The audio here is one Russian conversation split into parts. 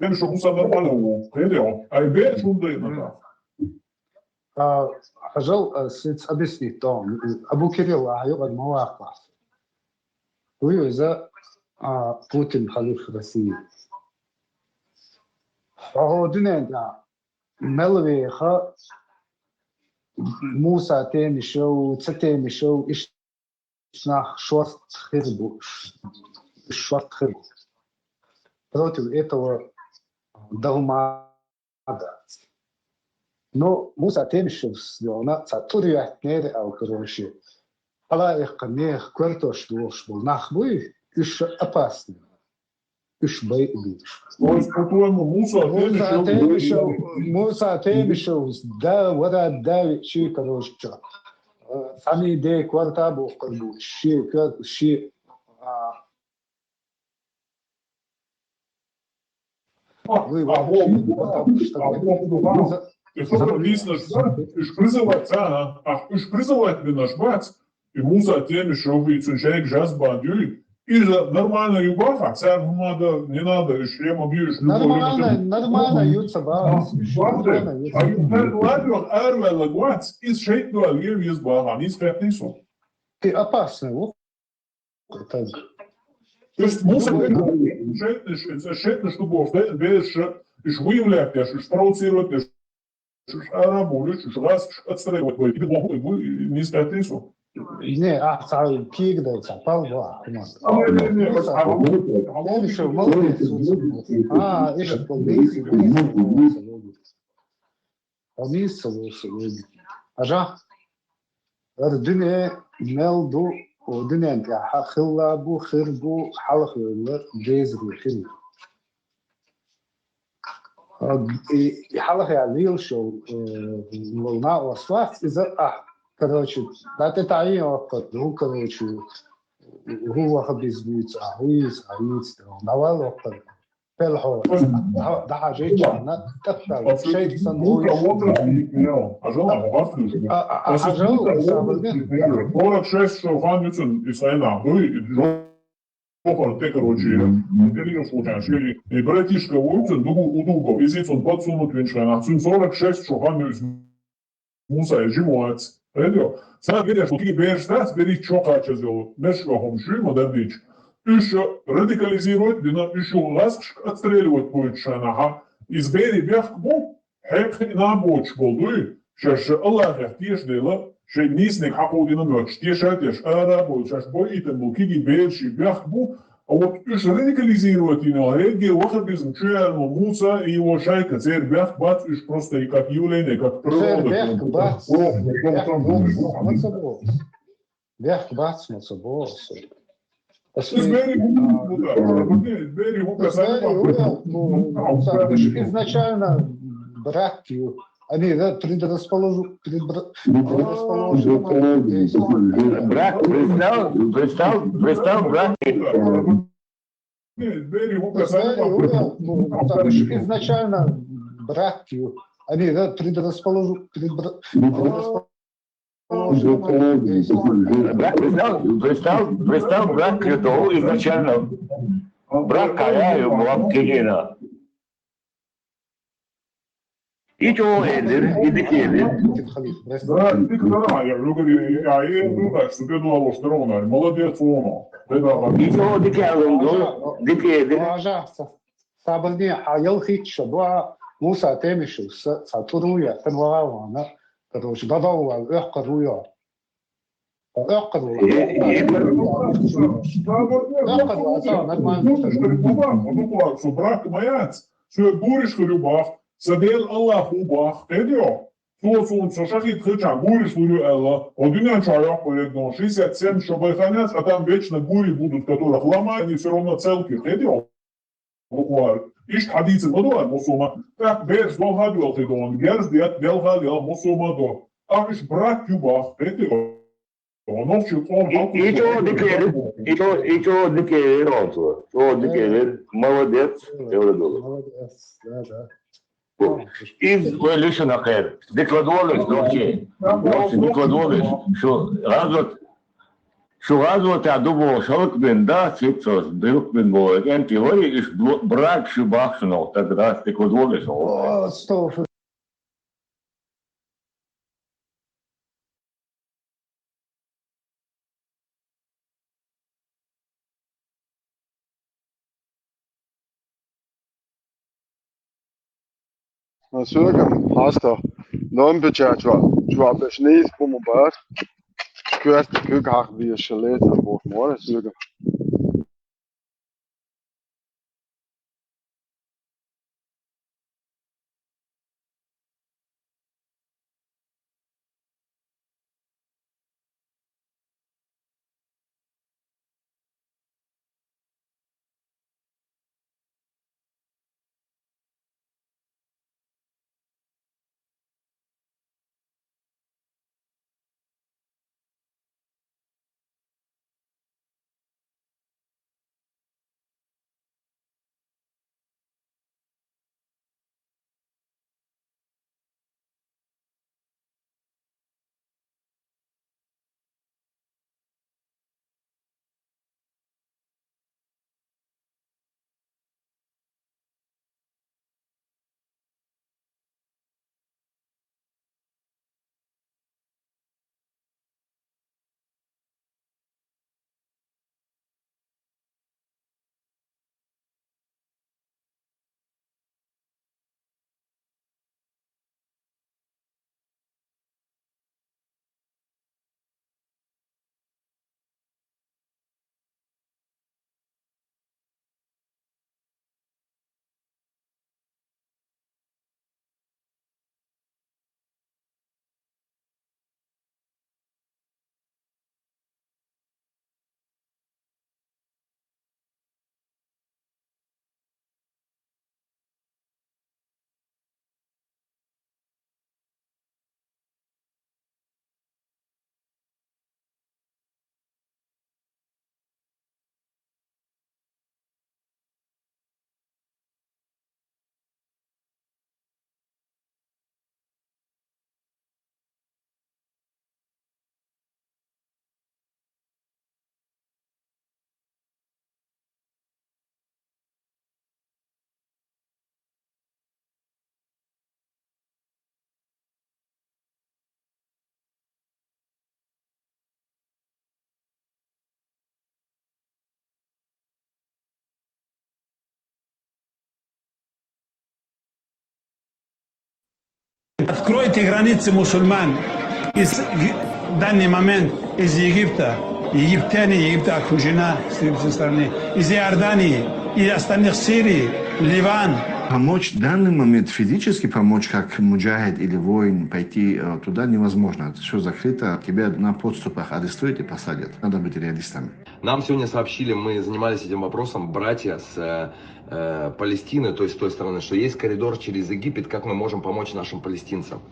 Tem что Муса нормально, понял? А и без шунда иногда. Ажал сец объяснить то. Абу Кирилл айо المواقع. وإذا بوتين خليفة России. فهو دنيا ملوي خا موسى تاني شو تاني شو إيش ناخ شورت خربو شورت خربو. Против этого долмада. Но Муса Темишев сделана цатурия нере алкорочи. Ала их не квартал что нахбой еще опасно. Еще боится. То есть, по-твоему, Муса Темишев да вода да ши короче. Сами де квартал корбу ши Ich призывать цана, ich призывать меня шбац, и Муса теми, что вы цунчаек жаз бандюй, и же нормально юбаха, царь надо, не надо, и шлем обьюешь. Нормально ются бац. А юбер ладвах арве лагуац, и шейт дуалгев есть баха, не скреп несу. Ты опасный, вот. То есть Муса шейт, чтобы ich выявлять, ich провоцировать, ich работать, ich вас отстраивать, и вы не скажете что. Не, царь пигдается, полва. Молодец. Еще полмесяца. Ажа, الدنيا ملدو ودنيا نتاعها خلابو خربو حلق ولا جيزرو خرب. حلق يعني يلشوا волна وصلت إذا короче, да ты таи опыт, ну короче, هو خبيز بيت عويز نوال опыт. Пелхо, да حاجة أنا كتر شيء صنعوي. Город 6, что Ханюцин и Сайна, те, короче, и братишка Уйцин, Дугу, и Зицун подсунут виншвена, 46, что Ханюцин Муса и Жимуац. Сега видиш, от ти беш нас, бери чока чезел, нещо хомши, модернич. Еще радикализирует, еще ласк отстреливать будет шанаха. Избери бях бу, хек на боч болдуй, шеш Аллах яхтиш дела, ше нисник хакудина мёч, тешатеш арабой, шеш боитен бу, киги бельши бях бу, а вот еще радикализирует его, реги вахабизм, чуярно Муса и его шайка, церь бях бац, уж просто и как явление, как природа. Бях бац, мацабос. Изначально братью, они предрасположены. Брат, представь, брат. Изначально братью, они предрасположены. Представь, брат Критоу изначально. Брат Кая была Кирина. И чего Эдер, и Дикелер. Да, ты когда, я говорю, я думаю, что ты думал, что ровно, молодец, он. И чего Дикелер. Сабрни, а елхич, два Муса Темишу, Сатуруя, Танваравана. короче, бабауа, ехкаруя. Что брак маяц, что буришь любах, садел Аллах убах, эдио. Что шахит хыча, буришь лурю Элла, одинян чаях полегнул, 67 шабайханец, а там вечно бури будут, которых ломать, они все равно целки, эдио. Ишь хадицы мадуа мусума, так берс долгадуал ты дон, герс диат делгадуал мусума до. А ишь брак юбах, эдио. И чего дикелер он то? Чего дикелер? Молодец. Молодец, да. И лишь на хер. Декладуалось вообще. Декладуалось, что развод Şu azot adı boşalık bende çıksos, büyük bin boyken teori iş bırak şu baksın orta drastik odvoleš ovdje. O, 100%. Sürgem hasta non-budget beschneed på mobile. Skørt køkkehakke via chalet og vores mor, Sürgem. Откройте границы мусульман из в данный момент из Египта, египтяне, Египта окружена с той стороны, из Иордании и остальных Сирии, Ливан. Помочь в данный момент, физически помочь, как муджахид или воин, пойти туда невозможно. Все закрыто, тебя на подступах арестуют и посадят. Надо быть реалистами. Нам сегодня сообщили, мы занимались этим вопросом, братья с Палестины, то есть с той стороны, что есть коридор через Египет, как мы можем помочь нашим палестинцам.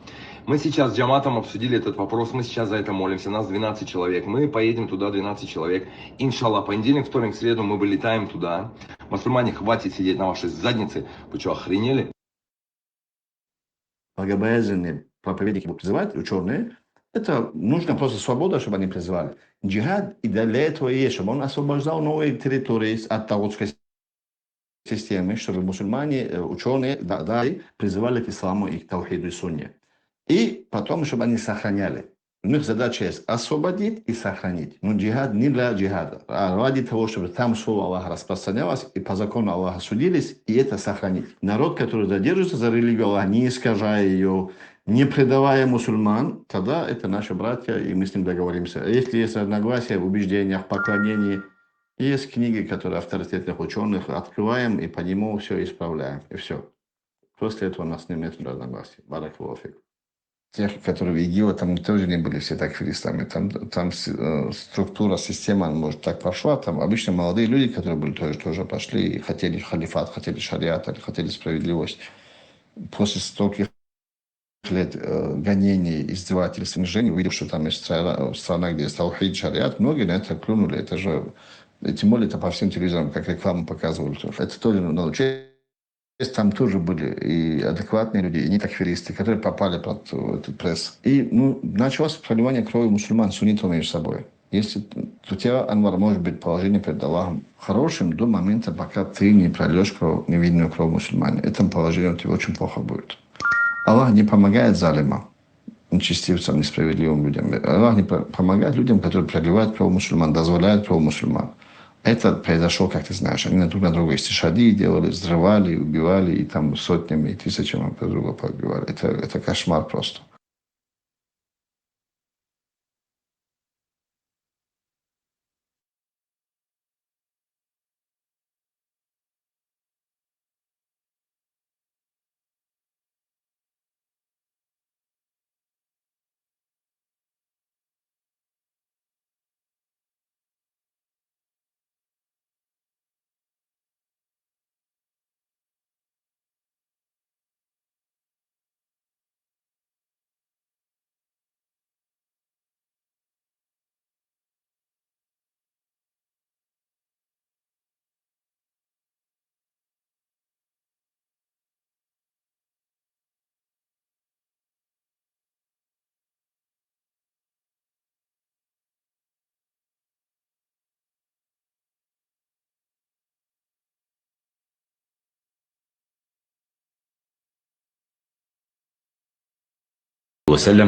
Мы сейчас с Джаматом обсудили этот вопрос, мы сейчас за это молимся, нас 12 человек, мы поедем туда 12 человек. Иншаллах, понедельник, вторник, среду мы вылетаем туда. Мусульмане, хватит сидеть на вашей заднице, вы что, охренели? Богобоязненные проповедники будут призывать, ученые, это нужна просто свобода, чтобы они призывали. Джихад и для этого и есть, чтобы он освобождал новые территории от таутской системы, чтобы мусульмане, ученые, призывали к исламу и к таухиду и сунне. И потом, чтобы они сохраняли. У них задача есть освободить и сохранить. Но джихад не для джихада, а ради того, чтобы там слово Аллаха распространялось, и по закону Аллаха судились, и это сохранить. Народ, который задерживается за религию Аллаха, не искажая ее, не предавая мусульман, тогда это наши братья, и мы с ним договоримся. Если есть разногласия в убеждениях, поклонении, есть книги, которые авторитетных ученых, открываем и по нему все исправляем, и все. После этого у нас нет разногласий. Баракаллаху фик. Тех, которые в ИГИЛе, там тоже не были все такфиристами. Там структура, система, может, так пошла. Там обычно молодые люди, которые были тоже пошли и хотели халифат, хотели шариат, хотели справедливость. После стольких лет гонений, издевательств, унижений, увидев, что там есть страна, где есть таухид, шариат, многие на это клюнули. Это же, тем более, это по всем телевизорам, как рекламу показывали. Это тоже надо учесть. Там тоже были и адекватные люди, и не такфиристы, которые попали под этот пресс. И началось проливание крови мусульман, суннитов между собой. Если у тебя, Анвар, может быть положение перед Аллахом хорошим до момента, пока ты не прольешь кровь, невинную кровь мусульмане. Это положение у тебя очень плохо будет. Аллах не помогает залимам, нечестивцам, несправедливым людям. Аллах не помогает людям, которые проливают кровь мусульман, дозволяют кровь мусульман. Это произошло, как ты знаешь. Они друг на друга истишади делали, взрывали, убивали, и там сотнями и тысячами друг друга побивали. Это кошмар просто.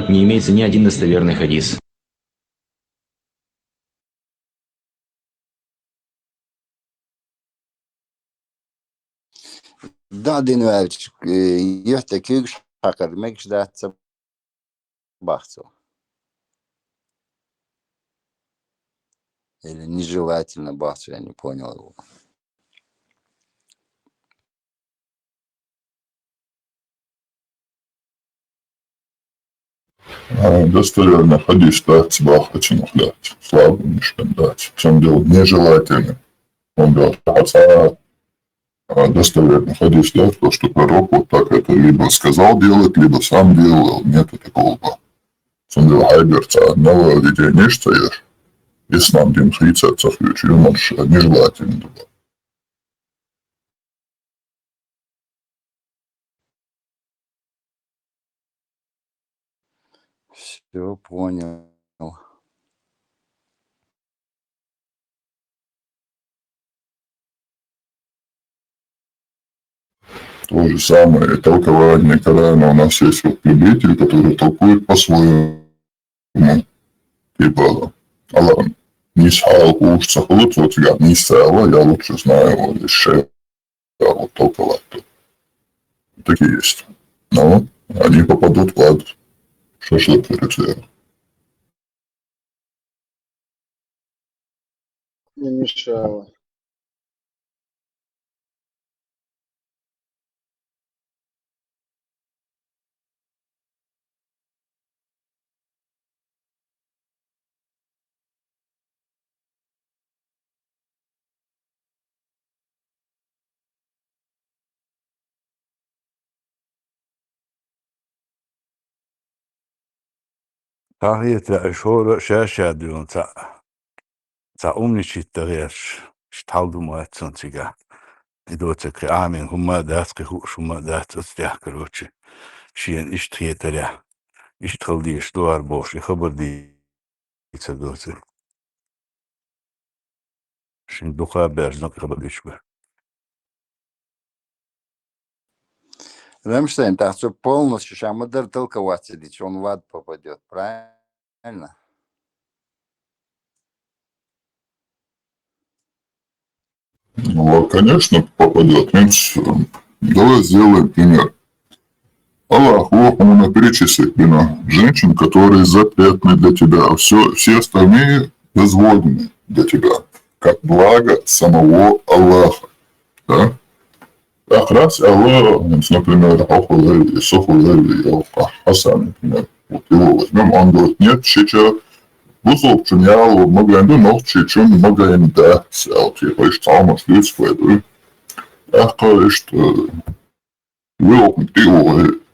не имеется ни один достоверный хадис. Da dinləyir, yoxdur ki, şakırmaq işlətsə baxsın. Или нежелательно бахсу, я не понял его. Достоверно хадис дать бахатину хлять. Слабо мешкан дать. В чем дело? Нежелательно. Он делает хаса. Достоверно хадис дать, то, что пророк вот так это либо сказал делать, либо сам делал. Нету такого. В чем дело? Хайберца одного детей не стоишь. Ислам дин хрица цахлючи. Нежелательно. Все понял. То же самое толкование Корана. У нас есть вот любители, которые толкуют по-своему. Типа, Аллах не схал кушаться лучше, вот я не схала, я лучше знаю еще вот толковать. Такие есть. Но они попадут в ад. Шашлык перед Не мешало. Tahiyete şoğru şaşa diyorum ta umniçi tağış ştaldım atsan tiga idotek amin humma daski humma datsya короче şiyen iştiyetler iştaldi iştuar boş haber diyse doze şimdi doğa berjnak haber geçme Рамштейн, так что полностью шамадар толковаться, ведь он в ад попадет, правильно? Ну, конечно, попадет. Давай сделаем пример. Аллах, он перечислит женщин, которые запретны для тебя, а все остальные дозволены для тебя, как благо самого Аллаха. Да? Так раз Аллах, например, Сохулеви, Хасан, например, вот его возьмем, он говорит, нет, сейчас Бузов чунял, магазин, но чечун магазин, да, типа, и что мы шли с водой. Я говорю, что его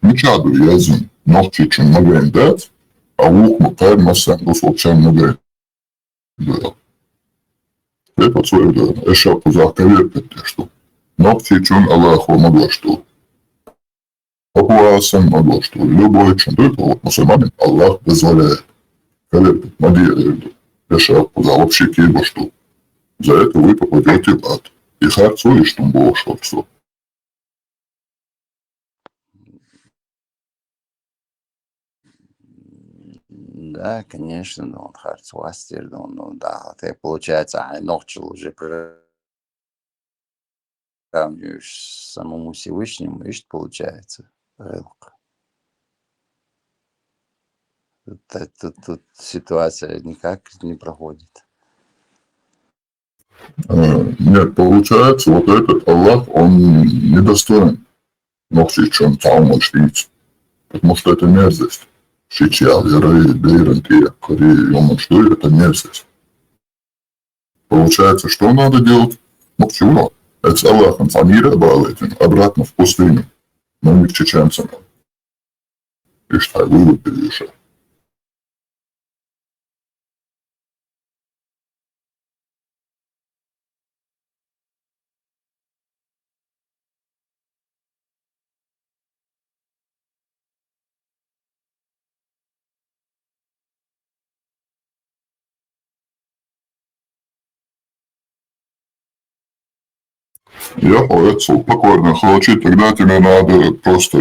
ничего язын, но чечун магазин, да, а лук макар масан, Бузов чан магазин. Я под свою, да, еще позахкавер, что ногти чун Аллаху могло что. Папуасан могло что. Любой чун, только вот мусульманин Аллах дозволяет. Кавер, надеюсь, шапку, за вообще кибо что. За это вы попадете в ад. И харцу, и что больше. Да, конечно, но он харцвастер, ну да, это получается, ночью уже приравниваешь самому Всевышнему, и что получается? Тут ситуация никак не проходит. Нет, получается, вот этот Аллах, он недостоин ночью, чем там он швиц. Потому что это мерзость. Шичья, веры, бейренки, кори, что это мерзость. Получается, что надо делать? Ну, чего? Это с Аллахом, Самира Балетин, обратно в пустыню. Но не к чеченцам. И что, вывод перерешил. Я поэтому спокойно холочи, тогда тебе надо просто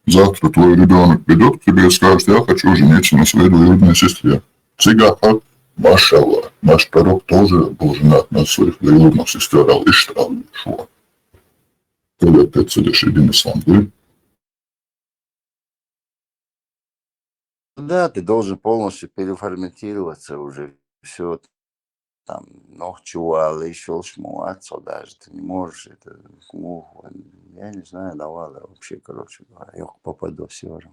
завтра твой ребенок придет к тебе и скажет, я хочу жениться на своей двоюродной сестре. Цыгаха, машалла, наш пророк тоже был женат на своих двоюродных сестер, и что? Шо? Когда ты отсюдешь един ислам, да? Да, ты должен полностью переформатироваться уже. Все там ночью, а еще шмуаться даже. Ты не можешь это. Я не знаю, давай вообще, короче говоря, я попаду все равно.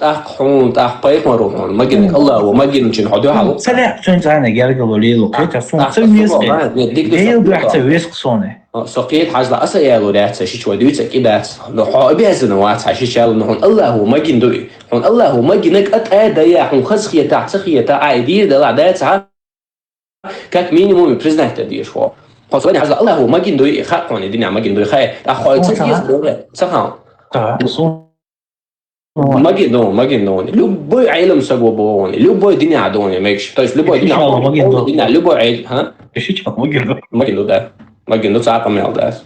حون طيب مروحون ما جن الله وما جن جن حدو على سلام شون زانا جارج وليلو كيتا فون تسويس ديل بيحتويس قصونه سقيت حاجة أصلا يا لورات شيء شوي دويت كده لو حابي هالسنوات شيء شال إنه الله وما جن دوي هون الله وما جنك أتأدا يا حون خزخية تحتخية عادية ده العادات ها كات مينيموم بريزنت تدير شو حصلني حاجة الله وما جن دوي خاطر الدنيا ما جن دوي خير أخوي تسويس دوله صح Магин, любой айлом соглобован, любой день адони, мекш, то есть любой день адони, любой айл, ха? Пишите Магин, да, Магин, цапа мел, да.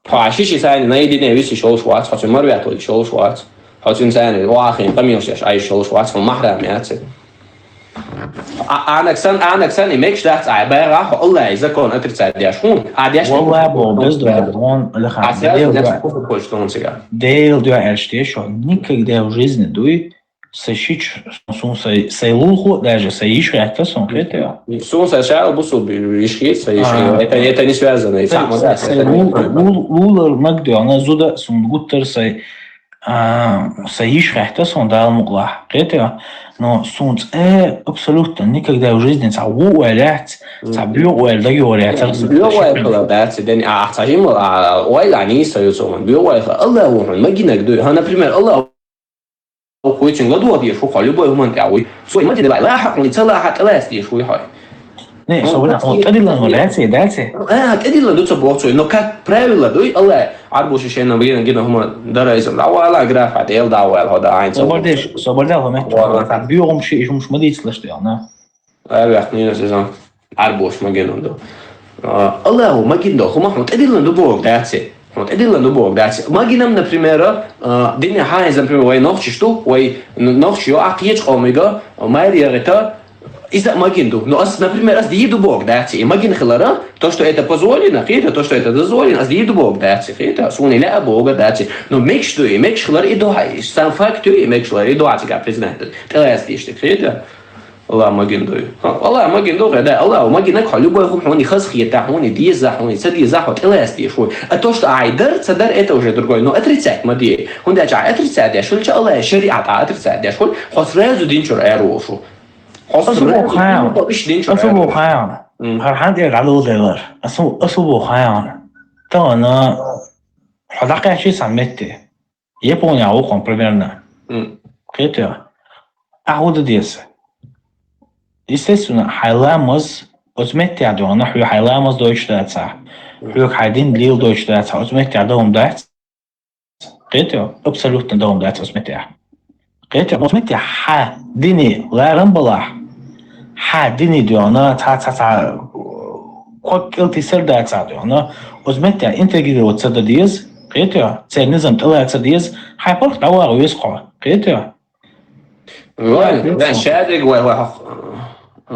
Паши сани на едине виси шоу швац, хочу марвяту шоу швац, хочу сани вахин, помилшаш, ай шоу швац, фон махрам яцы. Анаксан и мекш дахт айбайрах, Аллах закон отрицает дяшхун, а дяшхун. والله بو бездва он Дейл дуа эльште, что никогда в жизни дуй сащич сайлуху, даже саишь это сон это. Сон сашал бусу ишхит это не связано. Лулар магду она зуда сон гуттер саишь это сон дал мугла. Это но сон абсолютно никогда в жизни цаву уэлять, цабю уэль да юрять. Бю уэль балабат, день ахтажим уэль ани саюсом. Бю уэль Аллах он магинак дуй. Например, Аллах очень гладует ешь ухо любой момент яуй. Свой мать дела لاحق لتصلح تلاس ешь ухо. Не, собственно, вот это дело нравится, дальше. Это дело дуца боксуй, но как правило, дуй Аллах арбуш еще на время где هم дарайзом. Давала граф отел давал хода айн. Соболда هم это бьем شيء مش مديت слышишь, да? أربع سنين سيزون أربعش مجنون دو الله مجنون دو هم هم تدلنا دبوق داتسي هم تدلنا دبوق داتسي مجنون например دنيا هاي زي например وين نخش شتو وين نخش يو عقيج قوميجا ما يريتا إذا مجنون но as например as диеду бог датси и мажин хлара то что это позволено это то что это дозволено as диеду бог датси это суни ля бога датси но мекшту и мекш хлар и до сам факт и мекш хлар и до атика признать это есть это الله ما جندوي والله ما جندوي ده الله وما جينا كحلو بيهم هوني خز خيتا هوني ديزا هوني سدي زاحوت إلا استي شوي أتوش عايدر صدر إتا وجه درجوي إنه أتريسات ما دي هون ده جا أتريسات يا شو إن شاء الله شريعة أتريسات يا شو حصرازو دينشر أروشو أصبو خيان هر حد يقعدوا دلار أصبو خيان تانا حداقة شيء سمته يبوني أوقم примерно كده أعود ديس естественно хайламыз özmettiğe ona hüy haylamız Deutsch'ta hüy haydin lil Deutsch'ta özmettiğe doğumda كده absolut doğumda özmettiğe كده özmettiğe ha dini larım bala ha dini diyor ona ta kokil tisir da diyor ona özmettiğe integriye otsa diyiz كده سنزم طلع تديز حيفرق دوا ويسقع كده لا شادق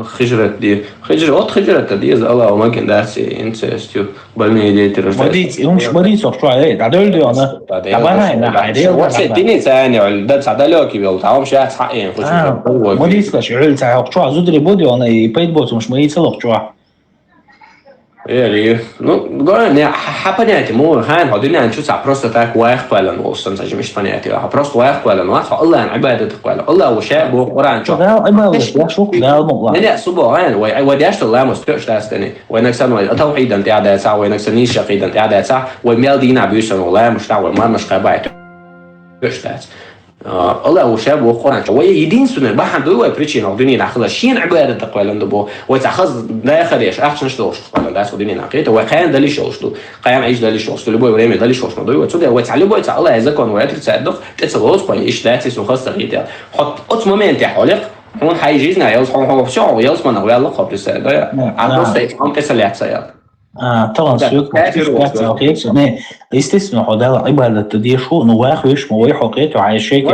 خجرت دي خجرت ديز الله وما كان داسي انت استيو بالمي دي ترى مش بدي صح شو عليه عدل دي انا طبعا انا عادي وقت الدنيا ثاني ده تعدلوا كي بيقول مش حقين بدي سلاش عيل تاع شو زودري بودي انا يبيد بوت مش ما يتصلح شو Или, главное, понятие, мы هان هادين نشوف просто так واقفلا وصلنا مش понятие, просто واقفلا واقف الله عن عبادة قال الله وشاء وقرآن شو ده عبادة شو ده مطلع لا سبحان وديش الله مستقش تاستني وينك سنة توحيد أنت عادة ساعة وينك سنيش شقيد أنت عادة ساعة وميل دينا بيوسن والله مش دعوة ما مش قبائل مش تاس الله وشاب وقرآن شو يدين سنة بحن دوّا بريتشين الدنيا نأخذ شين عبادة تقوى لندبو وتأخذ لا يخليش أحسن شلوش قال لا سوديني نعقيته وخان دليش وشلو قيام عيش دليش وشلو بوي وريمي دليش وشلو دوّا تسودي وتعلم بوي الله إذا كان وياتر تصدق تتصلوش بوي إيش داتس وخاصة غيتها حط أطم من تحولق هون حيجيزنا يلص هون شو يلص من ويا الله قبل السنة عم بس هم تسليات سيار طبعا سيوك ما естественно هذا عبادة دي شو نواخ ويش موي حقيقة وعايش شيء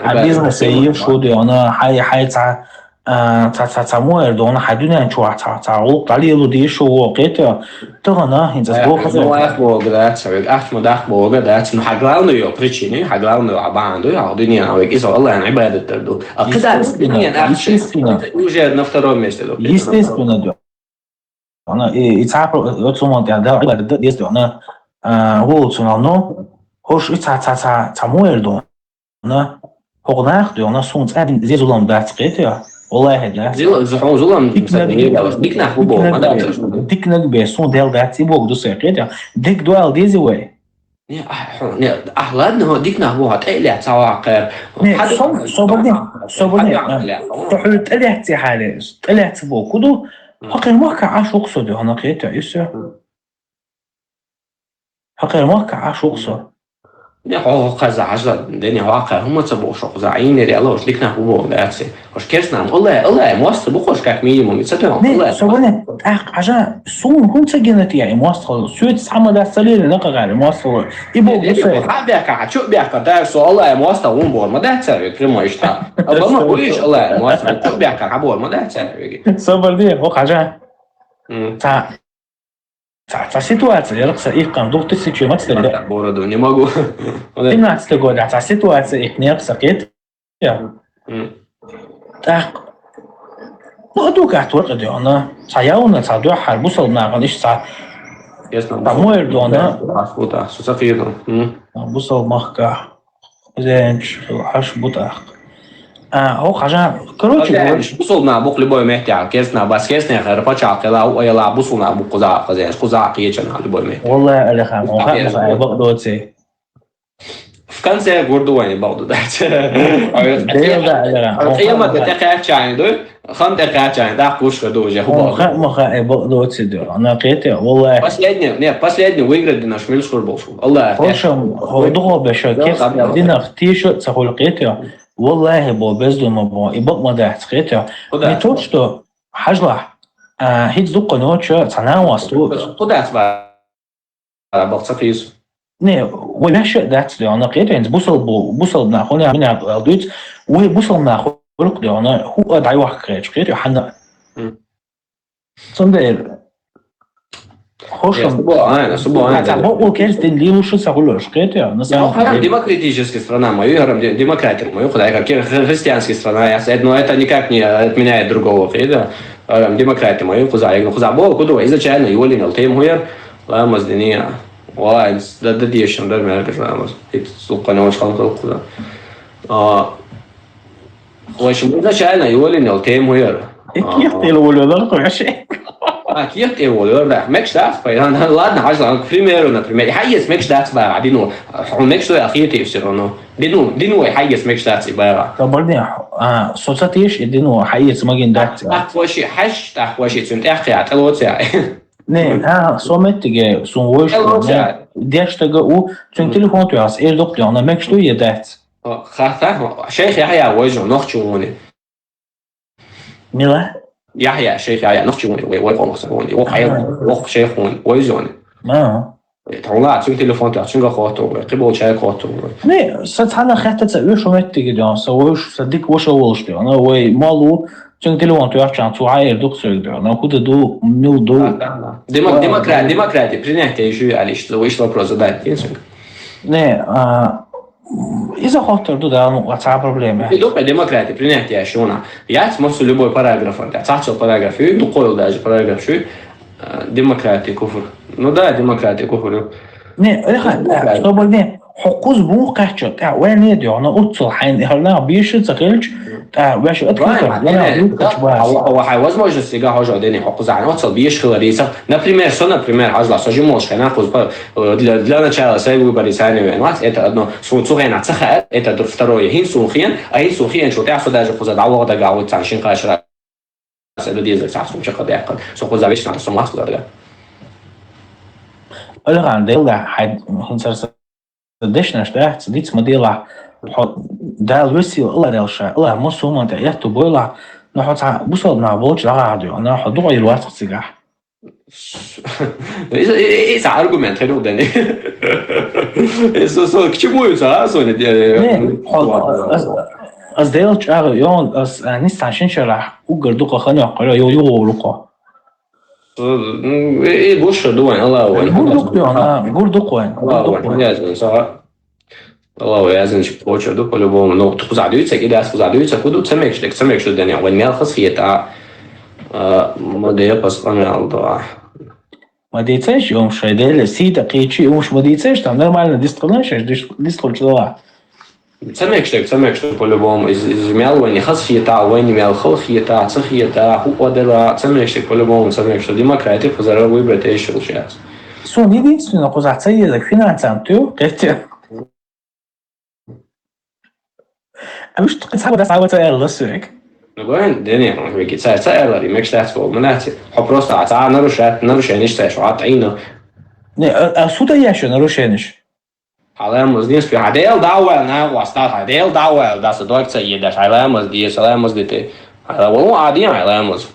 عبيزنا سيف شو دي أنا حي تا موير دو أنا حدوني أن شو تعوق عليه لو دي شو وقيته طبعا أنت سبوق نواخ بوجدات سويك أحمد أخ بوجدات إنه حجرانه يو بريتشيني حجرانه عبانده يا الدنيا أو إذا الله عن عبادة تردو كده الدنيا أحشي يوجد نفترض مثله естественно أنا يتعرف يوصلون ده عبادة ديس أنا هو تصنعنا هوش تعموير دون أنا هو ناخد أنا صنت أبين زي ظلم ده تقيته والله هذا ظلم ديك نحبه ما ده ديك نقبل صن ديال ده تبوك دوسي قيته ديك دوال ديزي وين أحلادنا هو ديك نحبه هتقلع سواقر صبرني تحول تقلع حالي تقلع تبوك ودو حقير ما كعاش أقصد أنا قيت عيسى حقير ما كعاش أقصد نه هو قزع عجل دنيا واقع هم تبوش قزعين اللي الله وش لكنا هو داتسي وش كيرسنا الله موصل بخوش كاك مينيموم يتصدق الله سوالي عجل صوم هم سجنتي يعني موصل سويت سحمد السليل نقع على موصل يبغى يصير حبيك عشو بيك دارس الله موصل ومبور ما داتسي كلمة يشتاق الله ما قوليش الله موصل شو بيك عبور ما داتسي صبر دي هو عجل ta sytuacja, jak se ich kan dohty si čemu se da. Borodu, nie mogу. 13 года, ta sytuacja ich nie sakit. Ja. Tak. No do kahtor qadi ona. Sayawna sadu harbu salna qalish sa. Ясно. Тамоер дона. Асфута, сусафирно. Бусал махка. Зенч, хаш бутах. هو حاجة كروتشي بوصلنا بوق لبوي مهتع كيسنا بس كيسنا خير فشع قلا ويلا بوصلنا بوق قزاق قزاق كيجن على لبوي مهتع والله اللي خام وخام بقدوتي كان سي غوردو وين بقدو دات هي ما تتقاعد يعني دول خم تقاعد يعني ده كوش كدو جه هو ما بقدوتي دول انا قيتي والله последний выиграть на шмельскую болшу الله хорошо هو دغه بشكل دينا اختيشو تقول قيتي والله بو بزدو ما بو يبقى ما ده تقيته ميتوشتو حجلة هيد دقة نوتشو تناوستو قدات بقى بقصقيس نه ونشأ دات لأنا قيته يعني بوصل ناخونا من الدوت وبوصل ناخو لك لأنا هو أدعي واحد قيته حنا صندير خوش Бог كيف تدلي وش سأقوله شقيت يا демократическая страна, мою демократию, мою куда как христианская страна, но это никак не отменяет другого, да? Демократия мою куда, я куда Бог куда изначально его линил, тем хуер, ламаз дния, вай, да дешем, да мерка, ламаз, это сука не очень куда. В общем, изначально его линил, тем хуер. كيف تقولوا ده كل شيء كيف تقولوا ده ماكش داعس ладно عشان к примеру например يحيز ماكش داعس بقى دينو ماكش ده اخير تفسيرونه دينو يحيز ماكش داعس بقى طب برضه صوتاتيش دينو حيز ماجين داعس اخوشي حش اخوشي تنت اخي عتلوتي نه صومت جه سونوش ديش تجا او تون تليفون تو اس اير دكتور انا ماكش تو يدات خاطر شيخ يحيى وجهه نخشوني ميلا يحيى شيخ يحيى نخشوني ويقوموني وحياه شيخوني ويزوني تقولات تون تليفون تو تون خاطر قبول شيء خاطر نه ستحنا خاطر تسوي شو مت جدا سويش صدق وش اولش ده انا وي مالو تون تليفون تو عشان تو عاير دكتور ده انا كنت دو ميل دو демократы принятие еще алиш вышло просто да не из-за خاطر ده واتساب проблемы идут демократы принятие еще на я смысл любой параграф это царчил параграф и докоил даже параграф что демократы куфр ну да демократы куфр не что больше حقوق بو قاعد تاع وين يدي انا اوصل حين هلا بيش تقلش تاع واش هو возможность сега хожу дени حقوق انا اوصل بيش خلاريسا например хазла сожи можешь нахуй для начала sai выбори сами это одно сунцугена цеха это второе хинсухен а хинсухен что ты даже поза дало да гау цаншин кашра это дизель сасум чека дякал что поза вечно на сумасла да الان ديلا حد هنسر دشنا شتاعت ديت مديلا دال وسي الله دالشا الله مصوم انت يحتو بولا نحط بوصلنا بوش لا راديو انا حضو الوقت سيجا ايه аргумент خلو دني سو كчему это соня از ديلش يون از نستعشن شرح وقردوق خاني قرا يولوقا ايه بوش دوين الله قردوق وين الله يازن شبوش دو по-любому но тут задаются и да задаются куда цемек что дня вон мел хасхита модея посмотрел да مديتش يوم شايدل سي دقيقة يوم مش مديتش там нормально дистролнешь дистролчила цемек что по-любому из мел вон хасхита вон мел хасхита цехита ходила цемек что по-любому цемек что демократия позара выбрать еще сейчас сон единственное козацей язык финансанту это مش تقصد بس عاوز أقلصك. نقول دنيا ما بيجي سائر اللي مش تحسبه مناتي حبروست عطا نروش نشتاش وعطينا. نه أسود ياش نروشينش. حالا مزديس في عديل داول واسطات عديل داول داس دوك سيدش حالا مزديس حالا مزديتي حالا والله عادي حالا مز.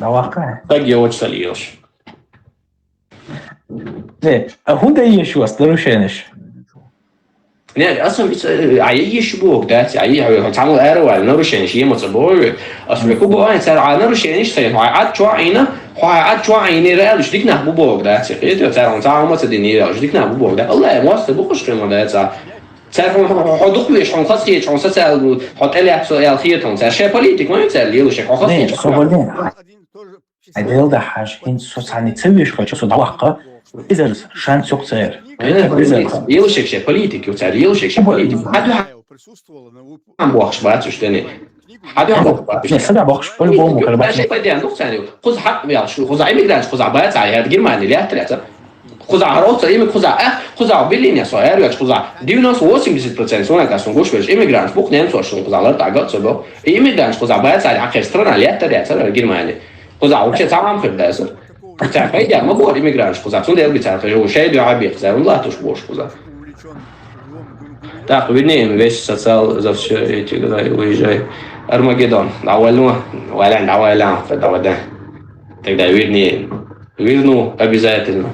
واقع. تجي وش سليوش. نه هون ده يشوا نروشينش. نه اصلا عيي شبوك داتي عيي تعمل اروال نروشينش يمصبور اصلا كوبو ان سال نروشينش تاي عاد شو عيني رالش ديك نحبو بوك داتي قيت تعرف تعمل تديني رالش ديك نحبو بوك ده الله موست بوخش كلمه داتا تعرف حدوق ليش عن خاصيه عن سال حط لي سؤال خيرتهم تاع شي بوليتيك ما يتسال ليش خاصيه عديل ده حاجه ان سوساني تسويش خاطر سو دواقه إذا شان سوكسير. يلوشك شيء بوليتيكي وتعرف يلوشك شيء بوليتيكي. هذا هم بوخش بعد شو تاني. هذا هم بوخش. نسمع بوخش كل بوم وكل شيء بدي عندك ثاني. خذ حق يا شو خذ عيب جرانش خذ عباية على هذا جرماني لا ثلاثة. خذ عروض صعيب خذ عبيلين يا صغير يا خذ ديناس واسم 10% سونا كاسون قوش بيش إيميجرانش بوك نيم صار شو خذ على تعقد سبب إيميجرانش خذ عباية على آخر سترنا لا ثلاثة جرماني. خذ عوض تعمل في الدرس. تعرف هيدا ما بقول إيميجرانش خذ عشان ده بتعرف هو شيء ده عبيق زي والله تشبوش خذ. Так, виднее, весь социал за все эти года уезжает. Армагеддон. Давай, тогда виднее. Верну обязательно.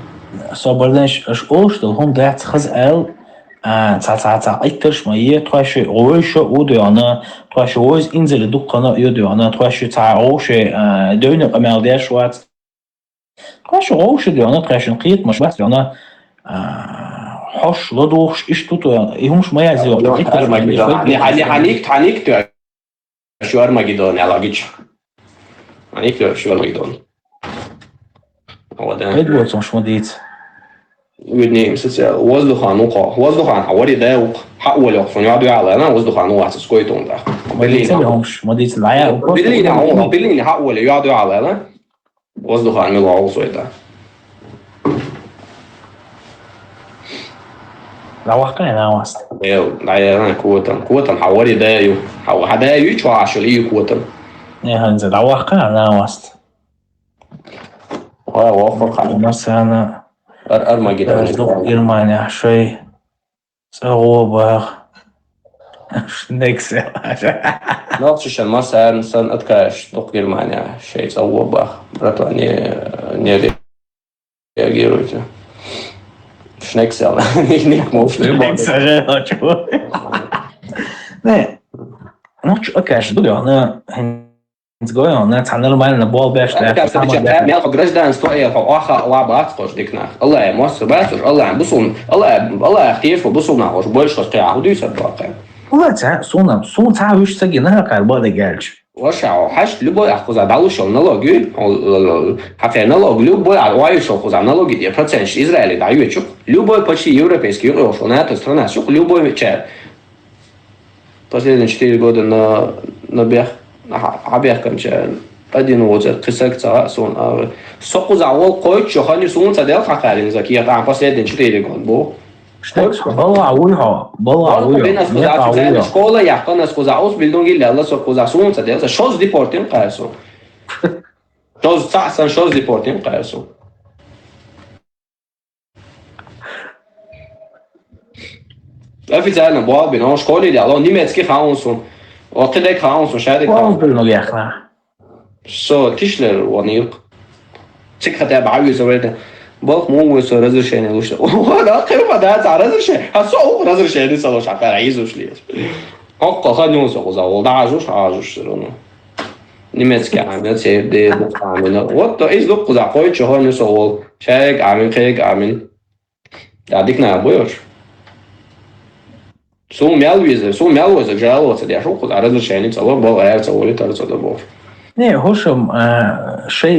Соболнеш, что он дает хазал, цаца, айттерш мои, твои ойшо удиана, твои ойз инзели дукана удиана, твои цаоши, дойнок амелдеш ват. قاش غوش ديونا قاشن قيت مش بس ديونا حش لدوخش إيش توتو يهمش ما يعزيو حنيك شو أرمجدون على جيش حنيك شو أرمجدون هو ده قيد مش مديت ودني وزدخان حوالي ده حول يقفون يقعدوا على أنا وزدخان هو عسس كويتون ده مديت العيا بليني حول يقعدوا على أنا وزدخان ملوه وصويته لو كان أنا واست أنا كوتم حوالي دايو حدايو شو عشليه كوتم إيه هنزل لو كان أنا واست وافق مثلا أرمجدون Германия شيء صعوبة نكسة نقطش مثلا سنة أتكاش دق Германия شيء صعوبة بريطانيا نيري يجيروته شنكسل نيك موش نكسة شو نه نقطش أكاش دولي أنا Zgojon, تعال ما لنا بول باش ميل гражданство и аха лабат хош дикнах. Allah мос бачуш, Allah бусун, Allah اختيف وبصون хош больше قاعد يسد باقي. والله سون تعال سجينها قال بعد جالش. وشاو حش любой ахуз адалуш налоги, хафе налог любой алвайш ахуз налоги 10% Израиль дают чук. Любой почти европейский юж, НАТО страна, чук любой чер. Последние 4 года на бег عبيكم شان أدين وجد قصة سون سقوط عوال قوي شخاني سون تدل خالين زكية عم بس يدين شتى يقول بو بالله عويها بين سقوط شكولا يحكون سقوط عوز بيلدون جيل الله سقوط سون تدل شوز ديبورتين قاسو شوز تحسن شوز ديبورتين قاسو في زمان بواب بينهم شكولي اللي الله نيمتسكي خاونسون وقت ذاك خاونسون شادي خاونسون So, Tischler ونيق تك خطأ بعوز ورده باق مو وصل разрешение лучше ولا قيمة ده على разрешение هسوق разрешение صلاش عقار عايزوش ليه حق خلني وصل وده عاجوش سرونه نيمتسكي عامل سيف ده بقامنا وقت إيش لق قزع قوي شهر نسول شايك عامل خيك عامل داديك نابويش سو ميالوزة جالوزة دي شو قزع разрешение صلاح باق عيال صولي ترى بور نه هوشم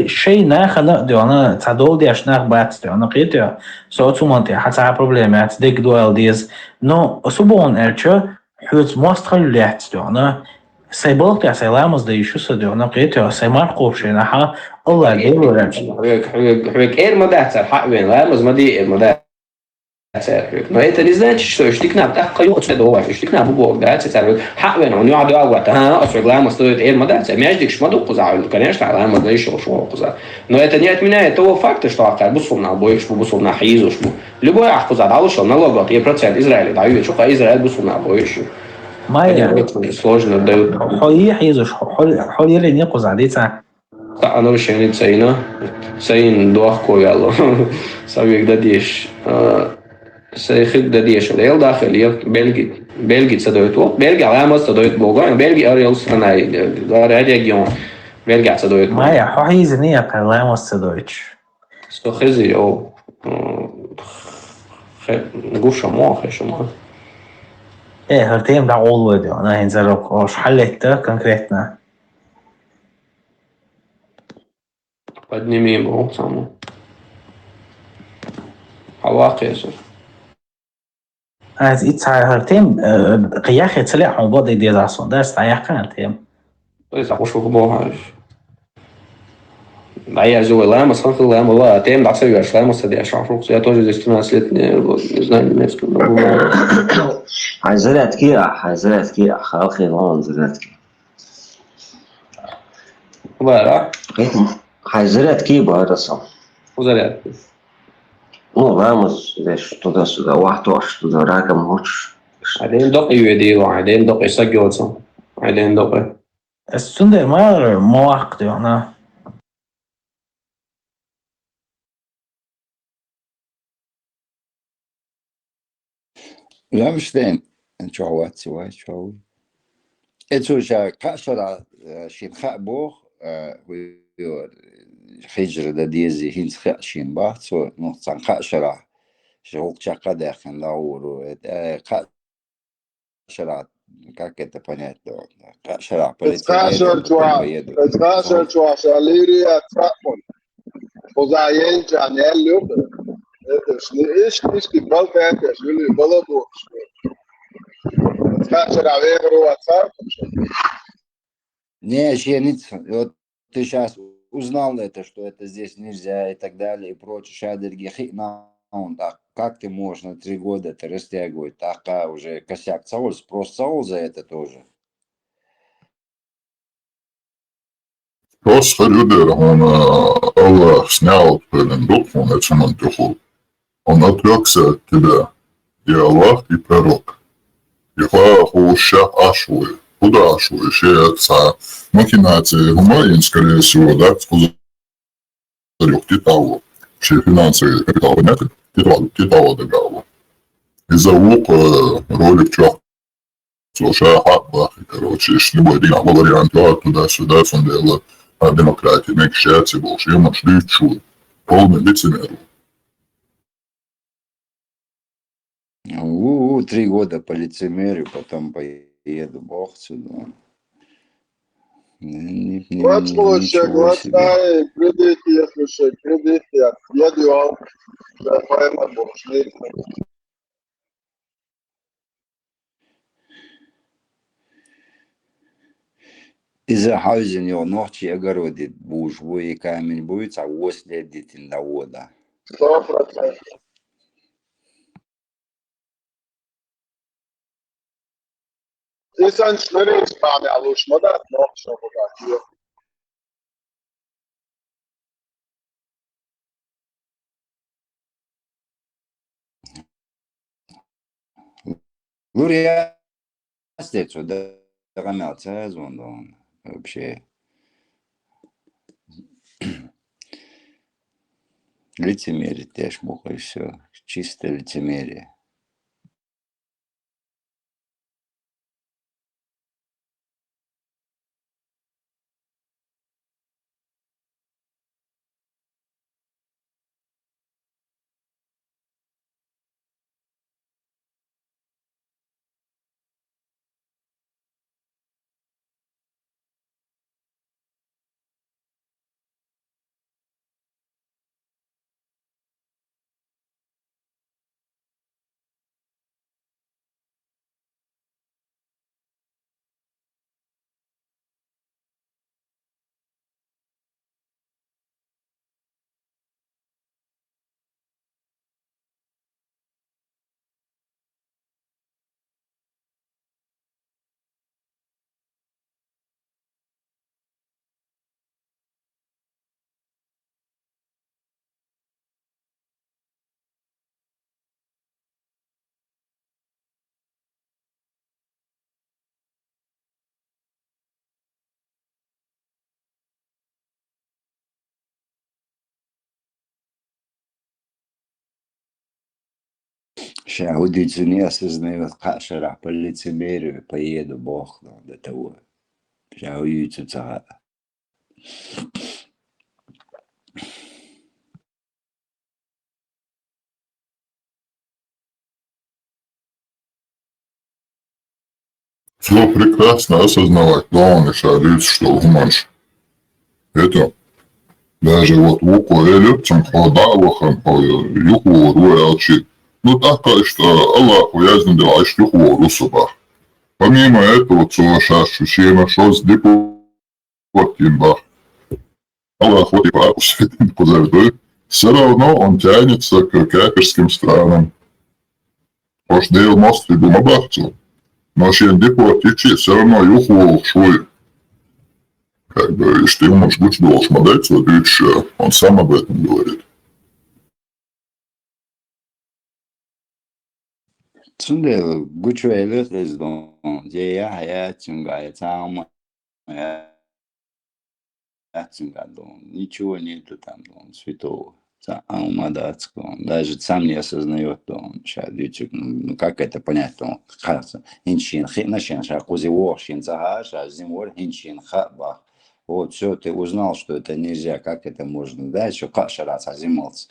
شيء ناخ نقدر أنا تعدول دي عشان ناخ أنا قيتي صوت منطقة حتى بروبلمات ديك دوال ديز نو أسبوعن أرچه حوت مستقل لحت أنا سيبلق يا سلامز ده يشو صدق أنا قيتي سيمار قوبش نحا الله جيبه رمش حوك إير مدهتر حق وين لامز مدي إير مدهتر но это не значит, что штикнап так кайот что довольно штикнап бог да это حق وين он يقعد يقعد ها أسرع стоит إير مدهتر ماشي شمدو قزع конечно لامز ده يشوف شو قزع но это не отменяет того факта что акар бусумна боишь бусумна хизуш любой ахкуза далуш налогот 1% Израиля дают что Израиль бусумна боишь ما сложно дают حي حيزوش حي يلين يقزع ديتا أنا مش يعني تسعين دوخ كويالو سوي قديش سيخد قديش اليل داخلي بلجي تصدقت وقت بلجي علامة تصدقت بوجا بلجي أريل سنة ريجيون بلجي تصدقت ما يا حيز نية علامة تصدقتش استخزي أو نقول شموع خشموع إيه هالتيم ده أول فيديو أنا هنزلك وش حلتها كونكريتنا подними его саму حواقي يسر از ایت هالتيم قياخي تسلع عن بعض ديزاسون ده استعيح كان تيم بس أخوش في قبوها я живу лама сколько лама ла тем да все я лама садя шафру я тоже здесь 13 лет не знаю немецкого حيزرعتكي خالقي غون زرعتكي ولا حيزرعتكي بهرسا وزرعتكي Ну, vamos, лишь туда-сюда, вахтош, туда раком хочешь. بعدين دقي يدي وبعدين دقي سجوتهم بعدين دقي السندر ما مواقع أنا لا مش ذين نشوات سواي شوي إتو شا كأسرع شين خابوخ حجر دا ديزي هينس خاشين باحثو نقصان خاشرة شغوك شاقا داخل داورو خاشرة как это понять, خاشرة Скажем, что Лирия Трапман, позаен Джанел любит. Это ж не балкан, это ж люди балабук. Скажем, Аверу Ацар. Не, вот ты сейчас узнал это, что это здесь нельзя и так далее и прочее, шадерги, так как ты можешь на 3 года это растягивать, такая уже косяк цаул, спрос цаул за это тоже. Jos Rüder on alla sнял пелендокон, это мантуху. Он отвлекся от тебя, и Аллах, и пророк. Его хуща ашует. Куда ашует? Шеется махинации гумаин, скорее всего, да, скузарек титалу. Шея финансовый капитал понятен, титалу договор. Из-за лука ролик чах. Слушай, короче, если любой день вариант туда-сюда, фондела демократии, мягчается больше, я нашли чую. Полный лицемер. 3 года по лицемерию, потом поеду бог сюда. Вот слушай, глаза и кредиты, слушай, кредиты, отъеду, да, пойма больше. Из-за хаузен его ночи огородит буш, и камень будет, а ось следит на вода. 100%. Insan şunları İspanya alışmada nokta burada. Лурия остается, да, догонялся, он вообще. Лицемерие, теж муха, и все. Чистое лицемерие. Сейчас удивительно не осознает, как по лицемерию поеду бог до того. Сейчас удивительно. Все прекрасно осознавать, главное шарить, что гуманш. Это даже вот луку электом подавахом по юху руэлчи. Ну так, что Аллах уязнил дела, что юху русуба. Помимо этого, целая шашу сена, что с депутинбах. Аллах вот и папус, все равно он тянется к кафирским странам. Уж дел мост и думабахцу. Но чем депортичи, все равно юху шуй. Как бы, если ты можешь быть должен отдать, вот видишь, он сам об этом говорит. Sunday, good trailer is done. Yeah, там, ничего нету там, святого. Алмадатского. Даже сам не осознает, что он сейчас, ну как это понять, что он хинчин, хинчин, шакузи вор, шинцага, зимор, хинчин, хабах, Вот, все, ты узнал, что это нельзя, как это можно, да, еще кашараться, азималц.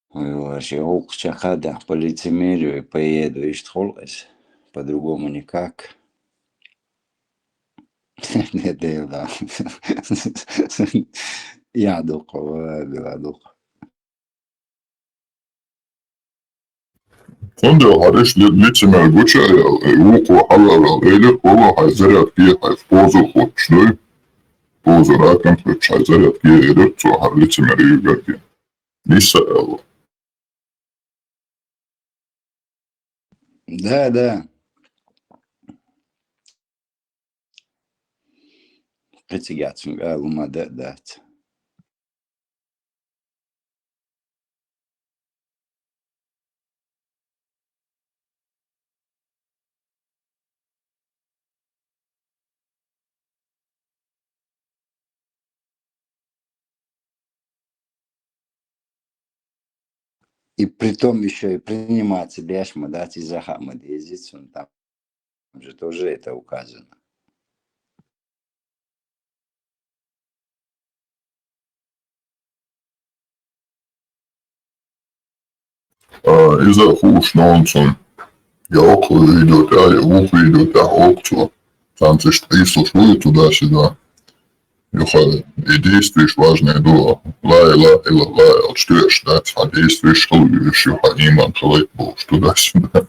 Вообще, чахада по лицемерию поеду, и штхолась, по-другому никак. Не да. Я дух. Фондел хариш лицемер гучаял, уку халарал, элер кого хайзарят ки хайф позу хочной, позу раком хайзарят ки элер цо хар лицемер югарки. Ниса эло. Да. Притягаться, лума дать. И притом еще и принимать бешма, да, и захамад ездить, там же тоже это указано. Из-за хуш нонсон. Я около идет, а я ух идет, а окцо. Там ты что слушаю туда-сюда. Юхал, и действуешь важное дело. Ла, отстаешь, да, а действуешь, что любишь, юха, иман, халайк, бог, туда-сюда.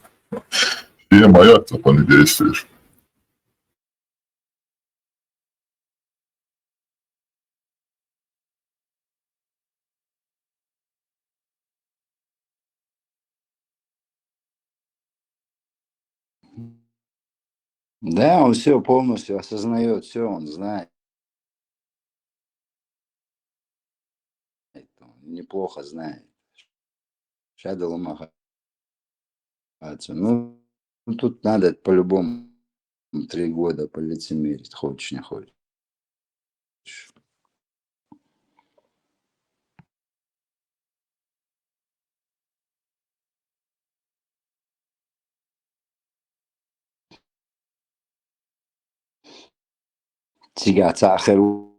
И моя, то не действуешь. Да, он все полностью осознает, все он знает. Он неплохо знает. Шадалума. Ну, тут надо по-любому 3 года полицемерить, хочешь не хочешь. Сега цахеру,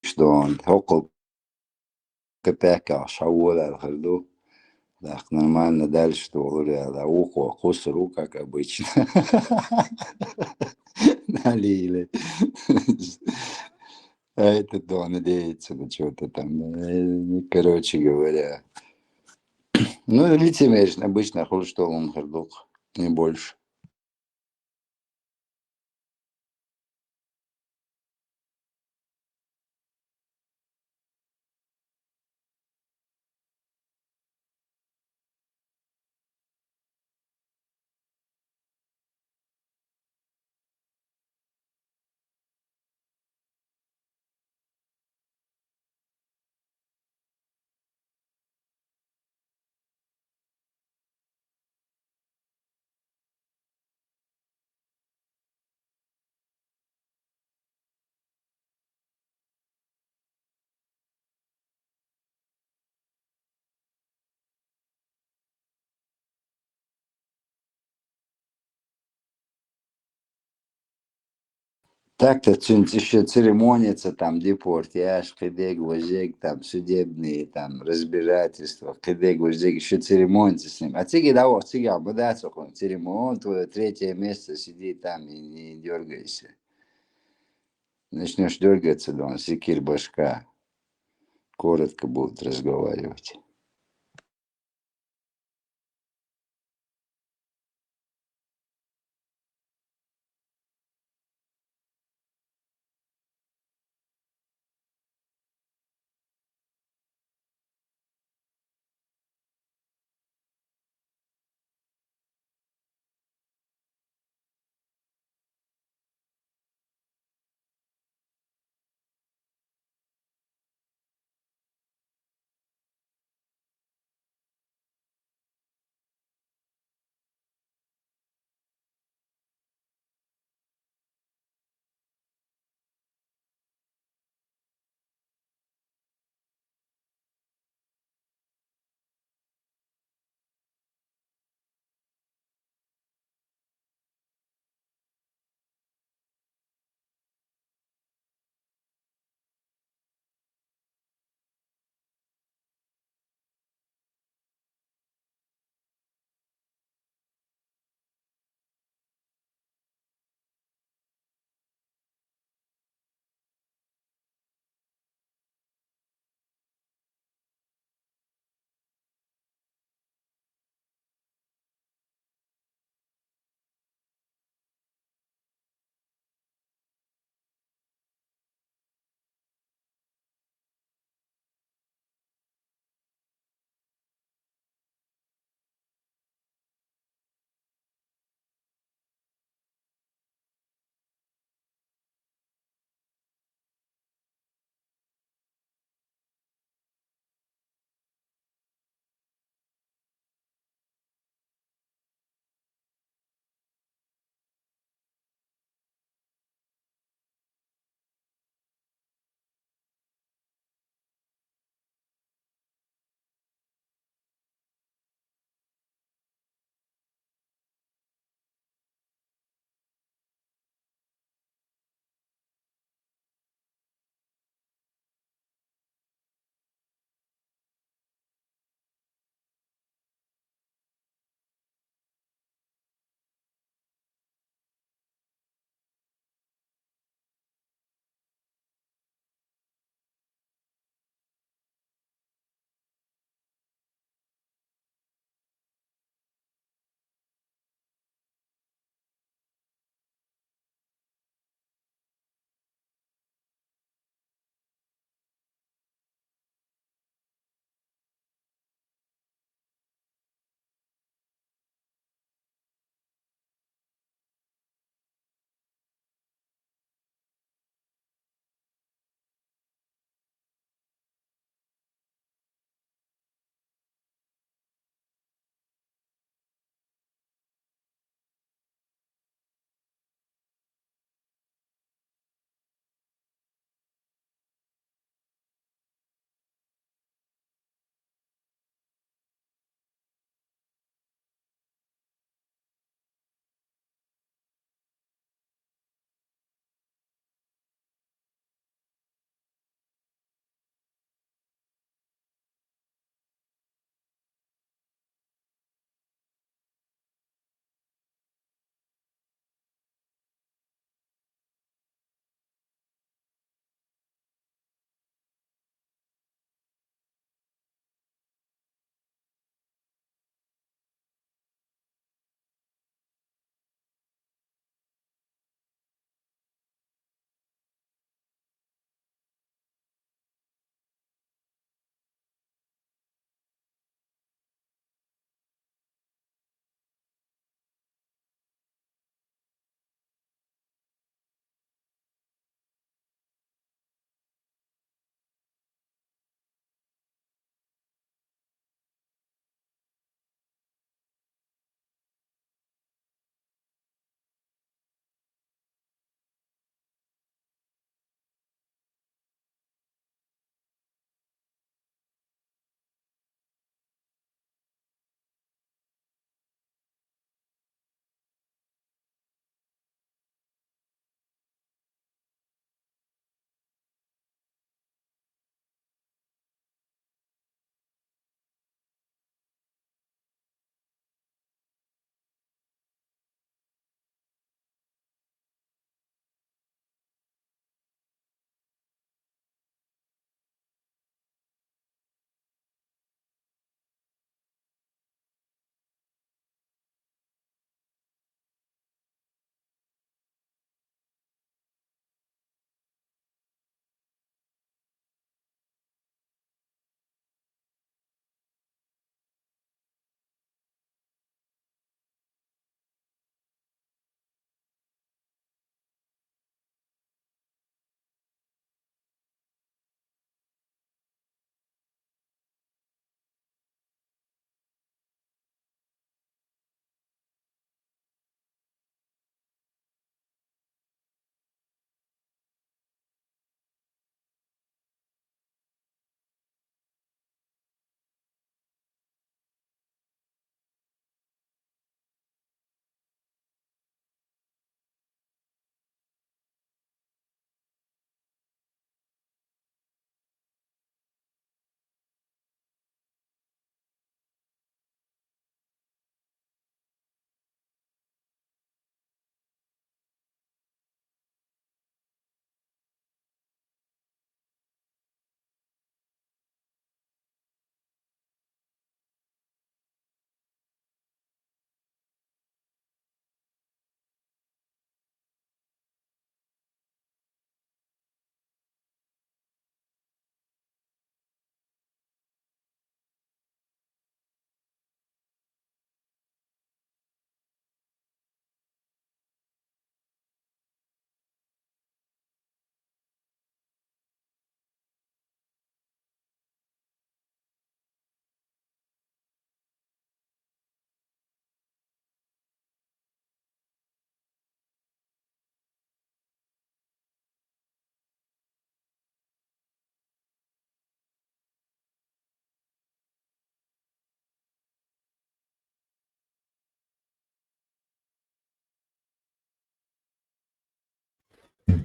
что он около копейка, шаула, харду. Так, нормально дальше, что говорят, ухо, кусру, как обычно. Налили. А это да, надеется на что-то там. Короче говоря. Ну, лицемеришь, обычно хуй что он хардук, не больше. Так-то что-нибудь еще церемонится, там, депортяж, кидек, возек, там, судебные, там, разбирательства, кидек, возек, еще церемонится с ним. А тиги того, тиги, обладается, он церемон, твое 3-е место, сиди там и не дергайся. Начнешь дергаться, да, он секир башка, коротко будут разговаривать.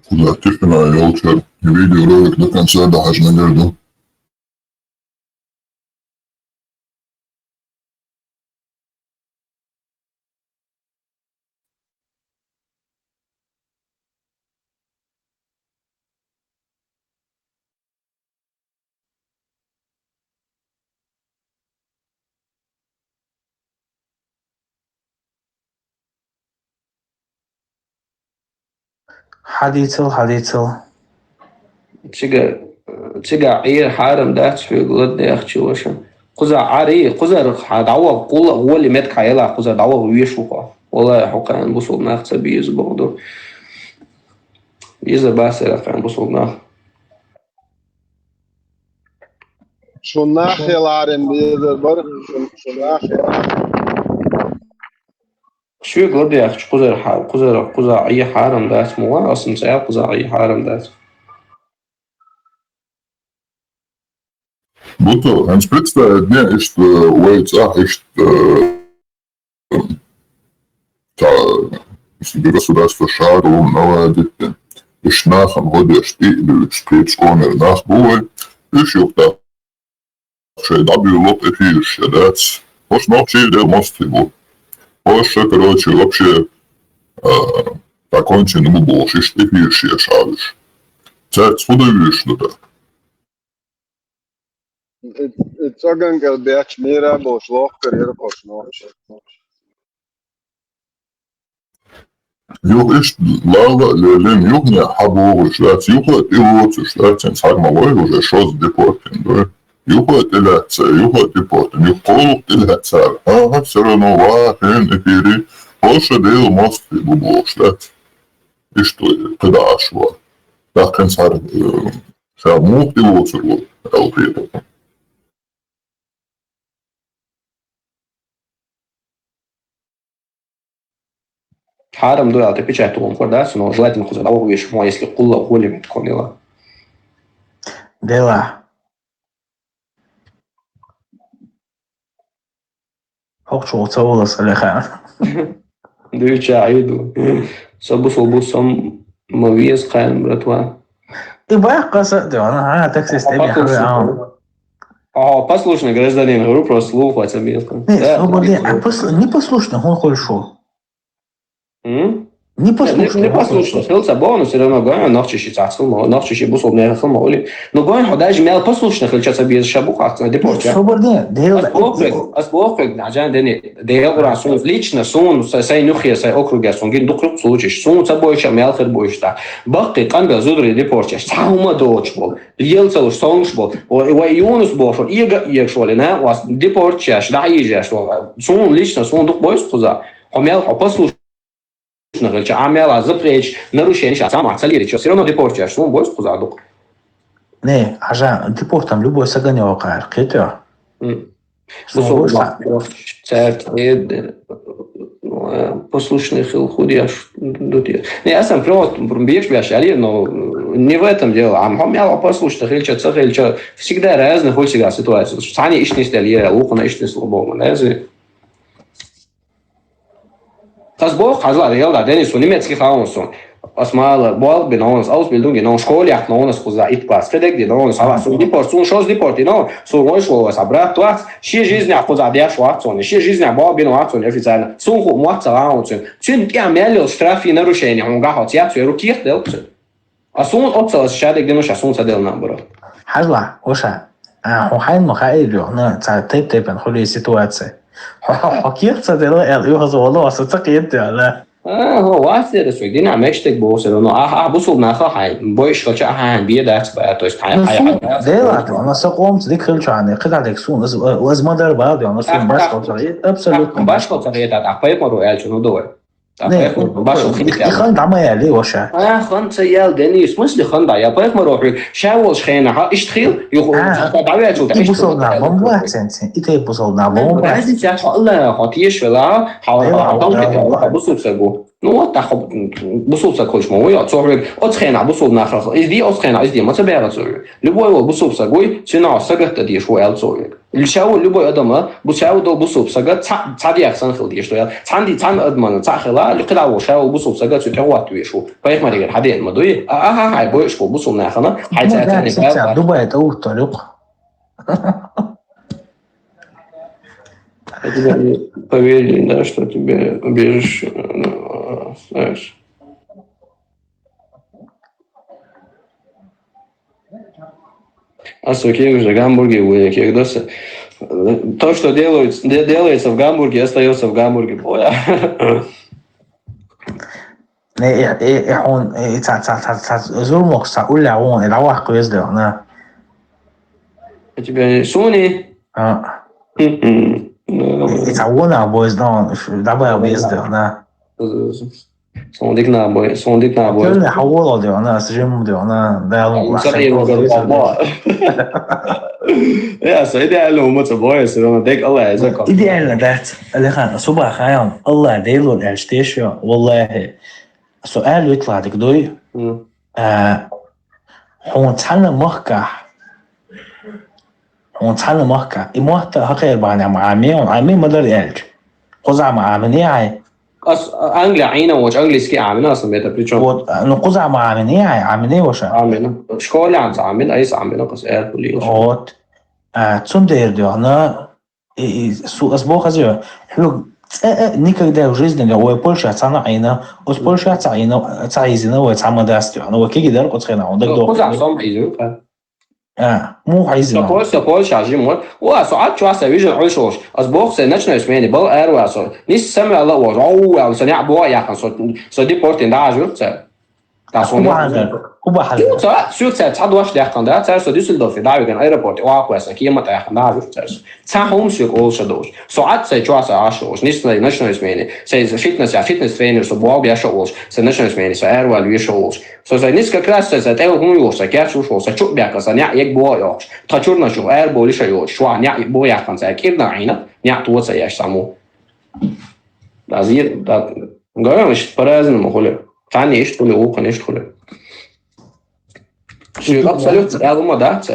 Куда Тихона и Олчер. Видеоролик до конца даже наверное. حديثل تيجا عير حارم دات في قلد يخشي وشم قزا عاري قزا دعوة قول هو اللي مات كايلا قزا دعوة ويشوفه والله حقا بوصل ناخ بيز برضو يزا باسل فعلا بوصل ناخ شو ناخي العرم بيزا برضو شو ناخي شو قلد يخشي قزا عي حارم دات مو أصلا سيا قزا عي حارم دات Будто viņš представляет мне, что войца, что себе государство шару наладит, и шнахам годишь ты, или спецкомер нас бывает, и еще что добью лоб эфир щадать. Может, молчи, да, мост его. Может, короче, вообще закончено больше, что эфир щадешь. Царь сходовишь, что да. Цаган galbēč mierā būs lokar ir košnoši. Юг ишь лава лем юг не хабу шлац юхот и вот шлац сагма лой уже шоз депортин, да? Юхот и лаца, юхот депортин, юхол и лаца. А все равно вахен эфири, больше дел мост и бубо шлац. И что когда шло? Так концар саму и вот сюрво алфея. حارم دول على печатал он квадрат, но желательно хоть одного вещь, если кулла голем тконила. ديلا حق شو تصور صلاحا Дивіться, айду. Собусол бусом мовіс хаєм, братва. يبقى قصة أنا تاكسي استبي حبي Послушный гражданин, говорю просто слухать объясню. Непослушный, он хорошо. Непослушный. Хилца бо, но все равно гоню, нахчищи цацкал, нахчищи бусол не хил моли. Но гоню, даже имел послушных, хилчаца без шабухах на депорте. Асбохек, наджан дени, дейл сун лично сун, сай нухия, сай округа сун, гин духрук случиш, сун цабойша мелхер бойшта. Бахты канга зудри депорте, саума дочбол, елцал сонгшбол, ой юнус бофор, ига шоли, на вас депорте, шдаижа шол, сун лично сун дух бойс куза, хомел, послушный. عمل запрещ нарушение сама целили что все равно депортируешь ну больше позаду не ажа депортом любой саганева кайр кетё послушный хил худяш не я сам просто бьешь бяшали но не в этом дело а хомял послушный хил что всегда разные хоть всегда ситуации сани иш не стали луку на иш не слабо знаете Tasboch hazla realda Dennis und niemецкий хаунсон. Осмала бол бинонс Ausbildung genau Schule hat noch uns куза и класс. Федек бинонс ала су депорт сун шоз депорт но су вошло собрать туац ши жизнь куза дя шварцон ши жизнь бол бинонс официально сун ху муаца раунсон. Цин я мелил штрафы нарушения он гахот я цу руки делцу. А сун отцал шадек бинон шасун садел набор. Hazla оша он хайн махаилю на тайп-тайпен холли ситуация. حكيت صدق يهز والله صدقت لا هو واسه سويدين عمشتك بوسه انه بوصل ناخه هاي بوش كچ هان بيدات بقى تو است هاي ده انا سقومت ديك خلش عن قطع ديكسون واز ما دار بعض يعني سون باش قطعيه ابسولوت باش قطعيه تاع باي مرو قال شنو دول خان عم يعلي وشا خان سيال دنيس مش خان يا باي مرو شاول شخينه اشتخيل دعوات شو يبوصلنا بمبوات سنتين ايه يبوصلنا بمبوات عايز تعرف الله خاطيش ولا حاول بصوا سبو Ну, так, бусубса кочмо, ой, отцоврик, отхена, бусуб нахрах, изди, отхена, изди, мацабера цоврик. Любой его бусубса гой, цена сагата диш вой алцоврик. Лишау любой адама, бусау до бусубсага, цадиах санхил диш, что я, цанди цан адман, цахила, ликдау шау бусубсага, цутягуат вишу. Поехали, говорит, хаден, мадуи, хай, боишку, бусуб нахана, хай, цатани, Дубай, это уртолюк. Я тебе поверили, да, что тебе убежище, знаешь. А сокей уже гамбурги были, когда то, что делается в Гамбурге, остается в Гамбурге. Боя. Он зурмок са уля он и лавах квездел, на. У тебя Суни? Это он обоз, да, добавил ездил, на. Сондик на бой. Ты хавало дел, на, с жимом дел, на, да, он. Ja, så ideально умыться боится, но дек Allah за как. Идеально, да. Алихан, суба хаям, Allah дейлу эльштешио, والله. سؤال يطلع دكدوي هو نتعلم مهكا إموهتا هقير بعنا عامين مدر إلج قزع معامني عاي أنجلي عينا وش أنجلي سكي عامنا أصلا بيتا بريتشون نقزع معامني عاي عامني وشا عامنا شكولي عن عامنا أيس عامنا قص إير كلي هوت تسندير ديونا سو أسبوع خزيو حلو никогда в жизни не ой Польша цана айна от Польша цаина цаизина ой цама дастю но какие дар коцхена он док коза сам изю مو عايزين Польша жимот وساعات شو هسه فيجن عيشوش أسبوع سنتنا اسمعني بل أرواسو نيس سمع الله وجو أو سنع بوا يا خن صو دي بورتين ده عجوب سوق تعد واش داخل ده تعرف دوسلدورف ده يمكن ايربورت واقوس كي ما تاخذ ده تعرف تعهم سوق اول شدوش ساعات سيجواس عاشوش نيس ناشونال اسمعني سي فيتنس ترينر سو بوا بيشوش سي ناشونال اسمعني سو ايروال يشوش سو زي نيس كلاس سي تاو هم يوش كيف شو سو بياك سنع يك بوا يوش تشورنا شو اير بوليش يوش شو نع بوا يا خن كيرنا عينا نع توص ياش سامو لازم ده غير مش برازن مخله ثاني ايش تقول هو كان ايش تقول شو absolut är de där så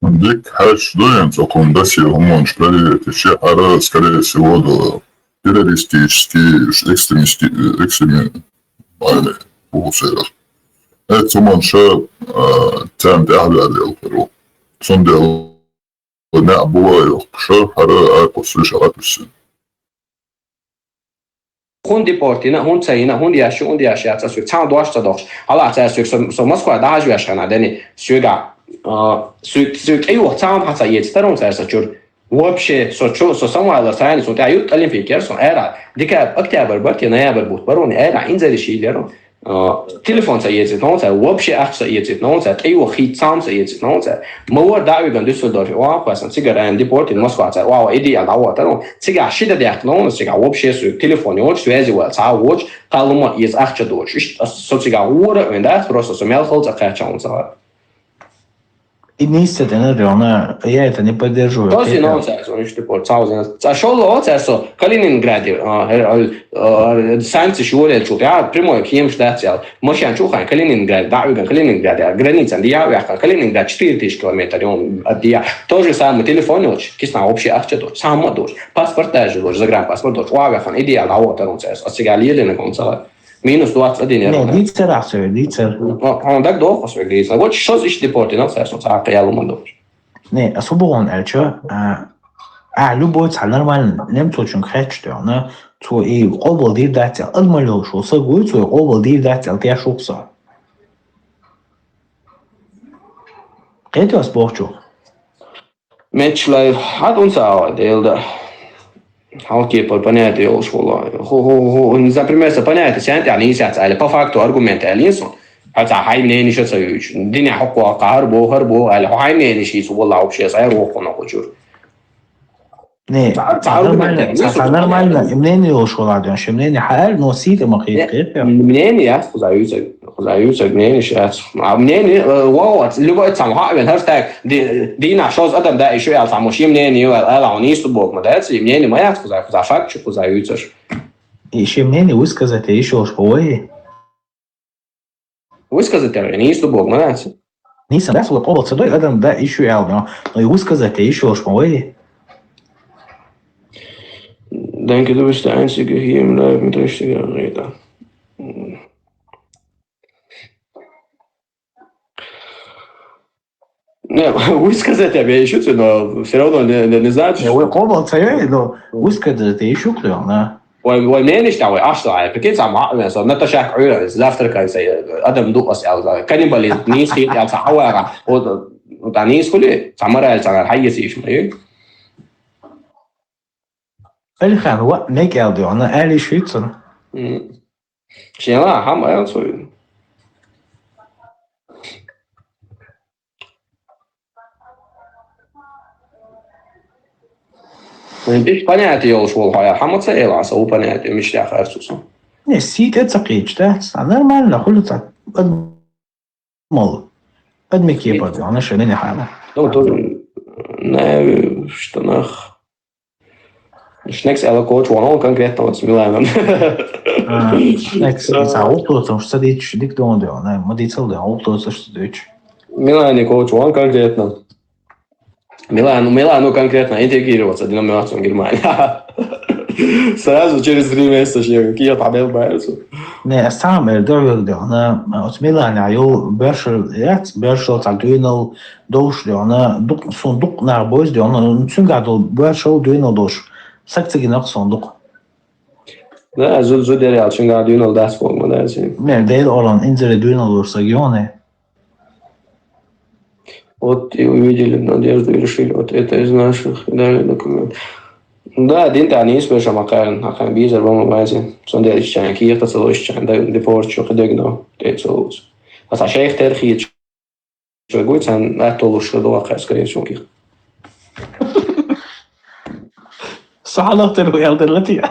Дик хаш доен цоком даси омон шпали тече ара скорее всего до террористические экстремисты полусера. Это омонша там дяхля лео сон дел не обоё ша ара послушай атусы هون ديبورتينا هون تسينا هون دياشي تسوق تاع دوش تدوش هلا تسوق سو مسكو دا جو عشان دني سوغا سوق ايوه تاع حتى يتسترون تسوق вообще со самого ثاني سو تاعيوت олимпийский سو era ديكا октябрь بات ноябрь будет барон era инзали шилерон телефон سيجي نونسا вообще اخ سيجي نونسا ايوه خي تام سيجي نونسا مور داوي كان دوسلدورف وا بس سيجار ان ديبورت موسكو تاع واو ايدي على واو تاع سيجا شيدا ديك نونسا سيجا вообще سو телефон يوش связи وا تاع ووش قالما يز اخ دوش سو سيجا ور وين ده просто сумел холц акачаунса Единственное, наверное, я это не поддерживаю. Тоже нонсенс, он что по цаузен. Зашел оцесо Калининграде, санкции шуоле чут. Я прямой к ним штатил. Машин чухан Калининград, да, уган Калининград, граница, я уехал Калининград 4000 километров от я. То же самое телефон очень, кисна общий ахчет, сам дочь. Паспорт даже дочь, загранпаспорт дочь. Уехал идеально, вот он цес. А сега лилина концерт. Минус 21 евро. Не, дицер акцию, дицер. Он так долго свой грейс. Вот что здесь депорты, ну, все, что так я ломаю. Не, особо он эльчо. любой цаль нормально, немцу очень хэчтё, на цу и обл дир дател, адмалю шуса гуй цу обл дир дател те шукса. Это вас богчу. Мечлай, адунца делда. Halkieper понятие школа. Например, понятие сянти инициация, или по факту аргументы алинсон. Хотя хаймне не шацаюч. Диня хоква харбо, или хаймне не шицу, wallah вообще сайроху на кучур. Не, нормально, мнение ушло, ладно, что мнение хаэль, но сидя махит. Мнение, хузаюцак, мнение сейчас. А мнение, вот, любой там хавен, хэштег, дина, что с этом, да, еще я там, уж мнение, а он есть бог, модается, и мнение моя, хузафак, хузаюцак. Еще мнение высказать, а еще уж повой. Высказать, а не есть бог, модается. Не сам, да, свой повод садой, адам, да, еще я, но и высказать, а еще уж повой. Denke, du bist der Einzige hier im Live mit richtiger Rede. Не, высказать я еще, но все равно не знаю, что... Я повод садой, но высказать, а еще клёв, да. والماني اشتغل أصلا بكيت عم مثلا نتشاك عيرة زافتر كان زي أدم دوقس أو كانيبالي نيس خيط أو صحوارة وتعنيس كله سمرة السنة الحية سيش مايو اللي كان هو نيك أوديو أنا آلي شويتسن شيئا هم أيضا Здесь понятие ушел, а хамацела, а у понятия мечтя харсуса. Не, сид это закрич, да? Нормально, хули так. Мол. Подмики подвел, она что, не хана. Ну, тоже, не, что нах. Шнекс эла коуч, он конкретно вот с Миланом. Шнекс, это оптуется, что дичь, дик дондел, не, мы дицел, да, оптуется, что дичь. Милане коуч, он конкретно. Милану конкретно интегрироваться деноминацию Германии. Сразу через 3 месяца какие табел баются. Не, сам дорогой, она от Милане, а его Бершел так душ, она сундук на обозе, она цунгадл Бершел душ. Сакцеги на сундук. Да, зудерял цунгадл das фог, да, си. Не, дел оран инзере душ регионе. Вот и увидели надежду и решили, вот это из наших, и дали документ. Да, один-то они спешим, а бизер, вам вази, сонде ищан, киехта целощан, да, депорчу, ходегно, те целуц. А та шейх терхи, что будет, сан, это лучше дуаха, скорее всего, ких. Сахалах терху ялдер латия.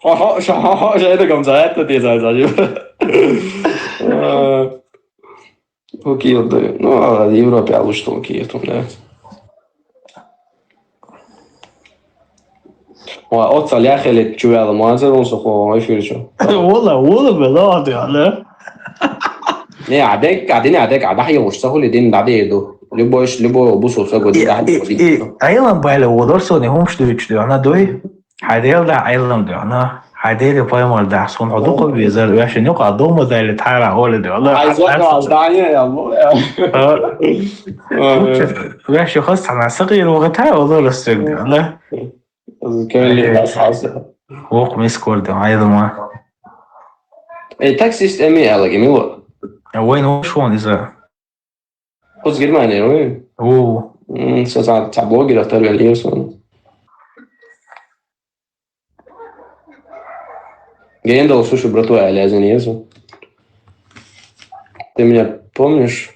Ха-ха, это гамзаэта, те зайзажу. Окей, да. Ну, а в Европе, а лучше что окей, там, да. Отца ляхали чувала мазер, он сухо, эфир что. والله بلاد يعني. Не, عدك عدحي مش سهل دين عدي ده. لبو بوسو سجود ده. Айlan байла ударсони хомштучду, она дой. Хайдел да айлам да, она Хайдели поймал да, сон одуко визер, ваше нюка дома да или тара оле да. عايزك здание, я ваше хост она صغير وقتها والله السجد الله. كان لي أصحاب. وق مسكول ده أيضا ما. التاكسي استمي على جميله. وين هو شلون إذا؟ خذ جرماني وين؟ أوه. ساعات تعبوا كده ترى اليوم. Я дал слушай, братва, лязен езу. Ты меня помнишь?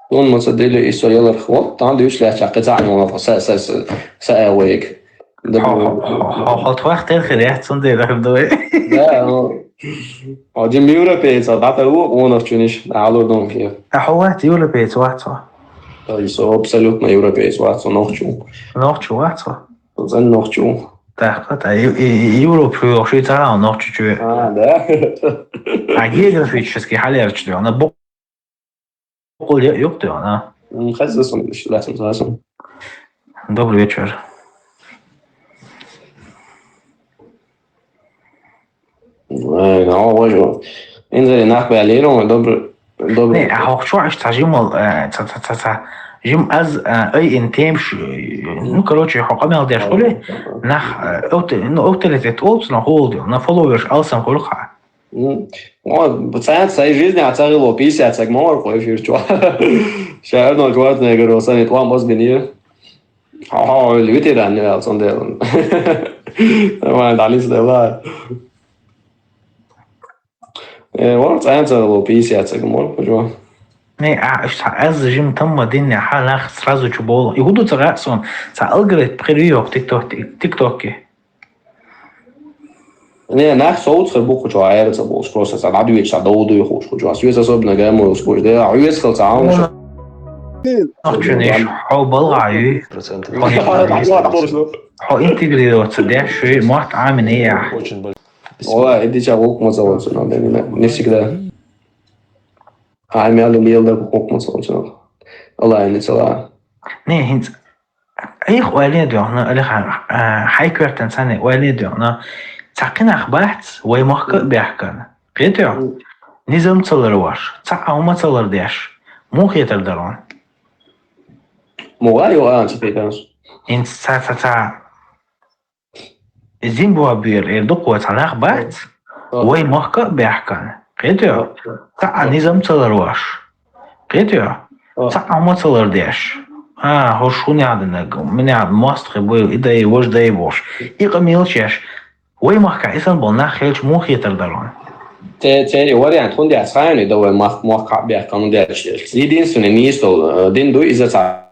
Он мацадели и соелар хвот, там дышли, а чакать عنه سأويك. حط وقت الخير يحسن ده رحم دوي. لا، عجم يوروبيز، هذا هو ونفشنيش على دون كيف. حوات يوروبيز واحد صح. يسوي absolut ما يوروبيز واحد صح نوخشو واحد صح. زين نوخشو. تحقق يوروب شو ترى نوخشو. ده. Географически халерчный, она бокол ёпты, она. Хазасан, ласом. Добрый вечер. Ну, вот. Инзали нах Берлину, добрый. Не, а хочу тажимал, جيم از اي انتيمش ну короче حقامي هذا شغله نح اوت اللي تقولش نقول на followers алсам колха. Пациент своей жизни оцарило 50 сегментов в эфир, чё. Сейчас одно главное говорю, сами твой мозг не. Люди да не ал сонде. Нормально, дали сюда. Вот пациент оцарило 50 сегментов, чё. Не, аз жим там один халах сразу чубол. И буду цагасон. Са алгоритм превью тиктоке. Не, нах соут خربوق جو عيار تبوش بروسس على عدو يتش عدو يخوش جو عسويس أصابنا جام ويسكوش ده عيوس خلص عاون نحن حو بلغعي حو انتجريوت ده شيء ما تعامل ايه والله إدي جاوك ما زود سنة نفسي كده عامل على ميل ده بوك ما زود سنة الله يعني صلاة نه هنت اي والد يعنا اللي حيكرت انسان والد يعنا تاقين اخبات وي محقق بيحكن قيتو نظام تصلر واش تاقا وما تصلر ديش مو خيتر درون مغاي وآن سبيكانس انت تا زين بوا بير يردق وتعلى اخبات وي محقق بيحكن قيتو تاقا نظام تصلر واش قيتو تاقا وما تصلر ديش هو شوني عدنك من عد ماستخي بوي إداي وش داي بوش إيقاميلشيش وي محكا إسان بولنا خيلش مو خيتر درون تاري وري عن تخون دي عسايني دو موقع بيحكانون دي عشتيش دي دين سوني نيستو دين دو إذا تا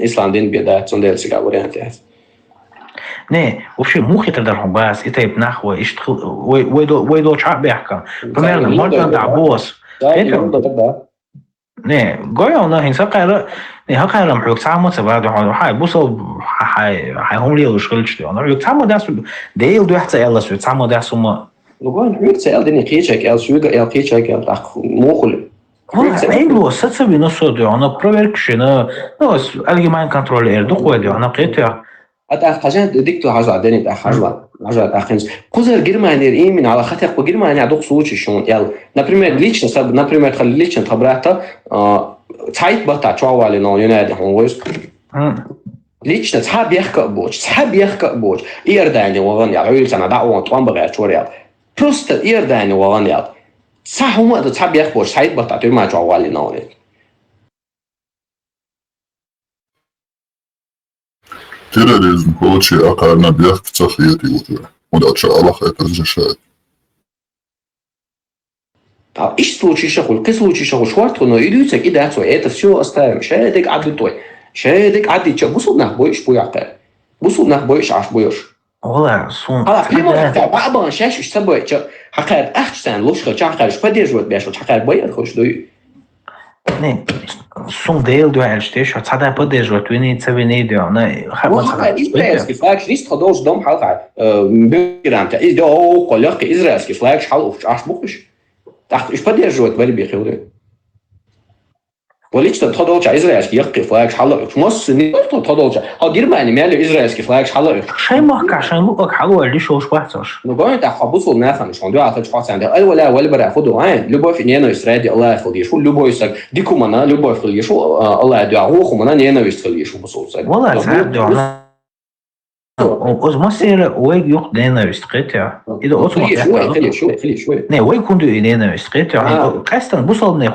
إسلام دين بيدا تون دي عسيقا وري عن تيهت نه وفي مو خيتر درون بس إتا يبناخوة إشتخل ويدو شعب بيحكا بمعنى مرتان دعبوس نه گویا نه هنسا قرار نه ها قرار محوك تعمل تبعد هاي بوصل هاي هم ليه وشغل شتي أنا محوك تعمل داس ديل دو حتى يلا سوي تعمل داس وما لو محوك تعمل دني قيتشك أو سوي أو قيتشك أو تأخ مو خل أيوة ستة بنص دو أنا بروفيركشنا ناس allgemein control دو قوي دو أنا قيتها أتأخ حاجات ديكتو حاجة دني تأخ حاجة تأخنز قزر جرمانير إيه من على خاطر بجرمانير عدوق صوتش شون يلا например ليش نسب например خلي ليش نخبرته تايت بطع شو على نو ينادي هونغوس ليش نسحب يحكي بوش إيرداني وغني عيل سنة دعوة طوان بغير شو ريال بروست إيرداني وغني صح هم ده تسحب يحكي بوش تايت بطع تقول ما شو على نو терроризм получи акарна бях цахиети утра удача аллах это разрешает إيش случай شغل قص случай شغل شوارت خنو يدوسك إذا هتسوي это все оставим شادك عدي توي شادك عدي شو بوصل نح بويش بويعقل بوصل نح بويش عش بويش والله صون هلا كلمة بعض شاش إيش سبوي شو حقيقة أحسن لوش خل شاقل إيش بدي جوت بيش وش حقيقة بير خوش دوي نه صون ديل دو عالشتيش هتصدق بدي جوت ويني تسويني دو أنا خب مثلا إسرائيلski flags نيست خدوش دم حلقة بيرانتا إذا أو قلق إسرائيلski flags حلقة عش بوش تحت إيش بدي جوت بري بيخيله وليش تطلعوا على إسرائيلski يقي flags حلقة مص نيست تطلعوا ها جرماني ماله إسرائيلski flags حلقة شيء ما كعشان لقك حلوة اللي شو وحتش نقول أنت خبصوا نافع مش عنده عارف شو عشان ده ولا برا خدوا عين لبوا في نينا إسرائيل الله يخليه شو لبوا يسق ديكم أنا لبوا يخليه شو الله يدعوه خمنا نينا يخليه شو بصوص والله سعد دعنا وز ما سير ويج يق نينا يستقيتها إذا أصلا خلي شوي نه ويج كندو نينا يستقيتها قصداً بوصل نه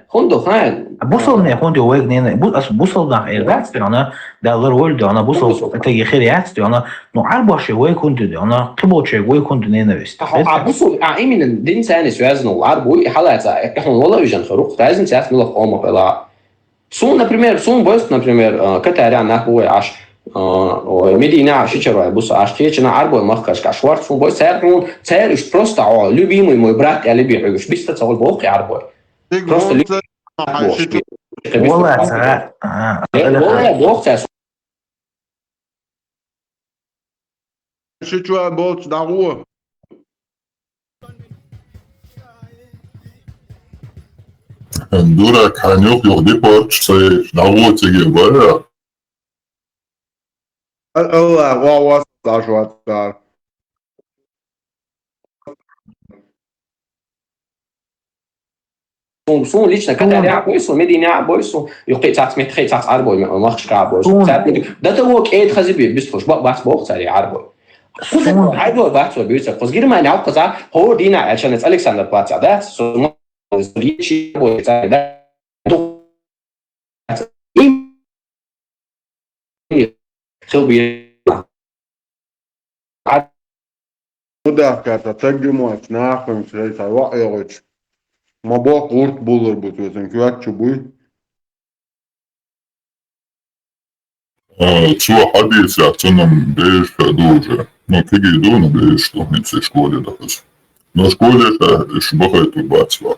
خندو خان بوصل نه خندو ويج نينا بوصل نه إيرات أنا ده غير ولد أنا بوصل تيجي خيريات أنا نعرف شيء ويج كندو أنا قبل شيء ويج كندو نينا يستقيتها بوصل عيمين الدين ثاني سوازن والعرب وحالات إحنا والله يجن خروق لازم تعرف نلقى قوم بلا صون например صون بس например كتاري عنك هو عش Медина шичерой бус аштечна арбой махкашка шварцун бой церкун цериш просто любимый мой брат я люблю бистя цол бог арбой просто والله бог цес шичуа болч дагу дурак ханёк ёгди порчса дагу теге бара الله واو صار صون ليش كتاري عبويسو مدينة عبويسو يقي تاعت متخي تاعت عربوي ما خش كعبويس ده تو كيد خزبي بيستوش بس بوق تاعي عربوي عربوي بس بيوتك بس غير ما نعرف قصا هو دينا عشان الكسندر بلاتزا ده سو ليش بوي تاعي ده خلبي وده كانت تجمع ناخذ شيء سواء يغش Mabok kurt bulur bu tüysen. Küvet çubuğu. Цо хадиса ценом бешка дуже. Ну, киги дону бешку, не все школе дахас. Но школе шбахай турбацва.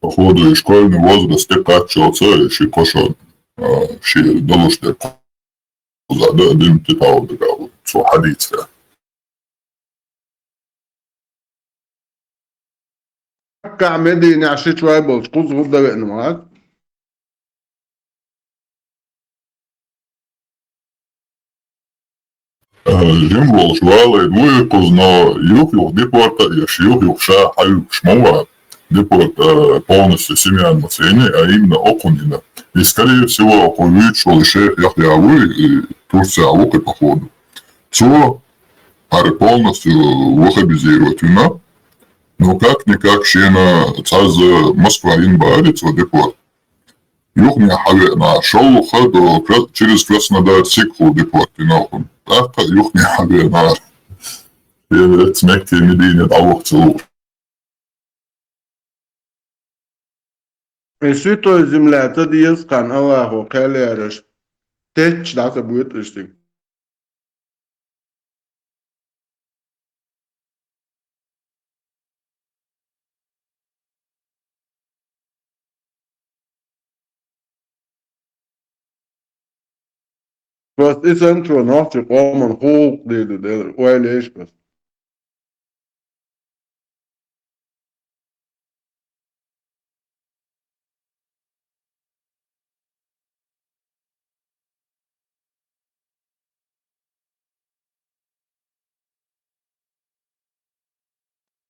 Походу и школьный возраст те качался, и ши кошо, ши долуште кузада, дым те тау дегаву. Цо хадиса. Hakka medeni aşı çuay bol. Kuz gudda ve'nu maat. Жимбол швалы двоекоз, но юх депорта, юх ша хаю шмова. Депорт полностью семьян мацени, а именно окунина. И скорее всего окунит, что лишь яхьявы и Турция лук и походу. Цо полностью лохабизировать вина. Но как-никак шена цаз Москва инбарит, вот депорт. Юхня хаве на шоу ходу через Краснодар сикху депорт винаухун. Так юхня хаве на смекти медине даух целух. Святой земля, это диескан Аллаху, калерыш. Теч дата будет истик. Просто и центро ночи коман хук dedi, öyle iş bas.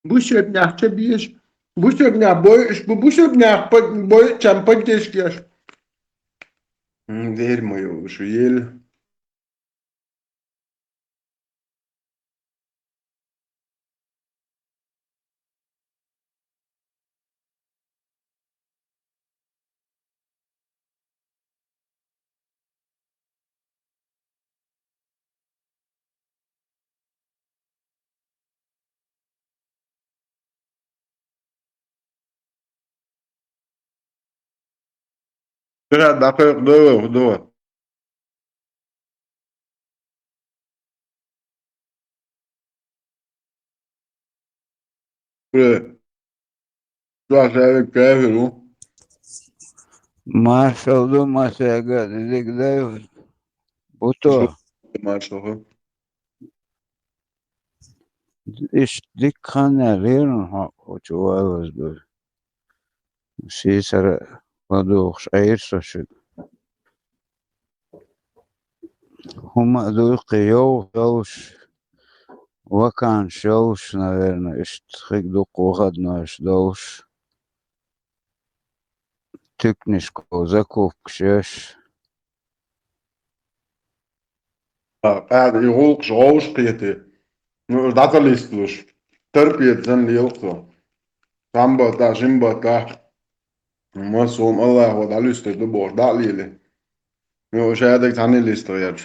Bu şebnakça bir iş. Bu şebnak boy iş, bu şebnak boy çampa geçkiyaş. Дерьмо его, что ели. Biraz dakika doğru. Böyle. Biraz evet keyfi bu. Marshall'du masaya dedikleri buto. Maşallah. İşte kanalın ha o çuvalos bu. Sisara vaduş ayırsaşın. Huma duyuyor yoş. Vakan şoş наверное, işte dokuzadnaş doş. Tüknişko zakupkşeş. قاعد يغوق شغوش قيتي. داتا ليستلوش. تربية زن ليلقو. Samba ta, Simba ta. Masum Allah och där lyssnar du bort där lille. Jo, så jag tänkte han är listor jag.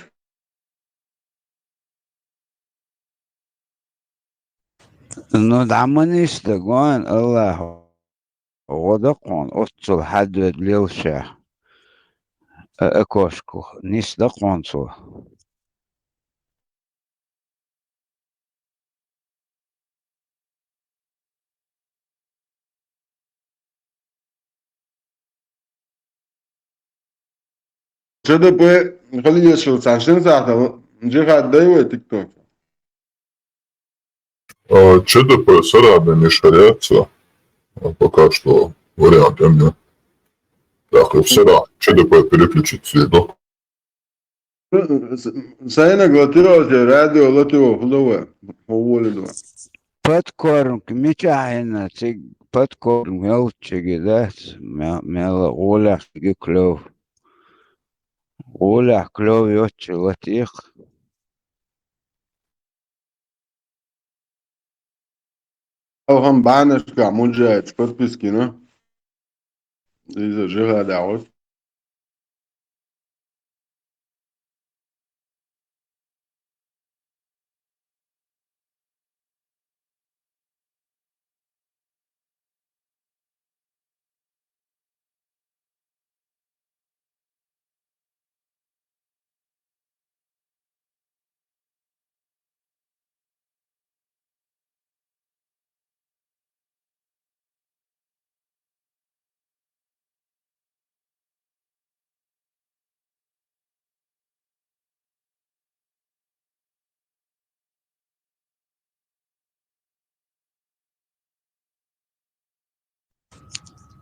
No دعمنيش دقوان الله ودقون أتصل حد ليلشا أكوشكو نيس دقون صو Что бы خليه شو سانشين ساعة نجي قاعد دايما تيك توك. ЧДП с арабами шарятся. Пока что вариант мне. Так, и все да, ЧДП переключить среду. Sayına götürüyor, radyo götürüyor, kulübe. Hovuli duvar. Подкорм мечахина цик подкорм мелчиги да мела оля клев оля клев йочи латих هم بعنش كعمول جاي شبات بسكينة. إذا جيها دعوت.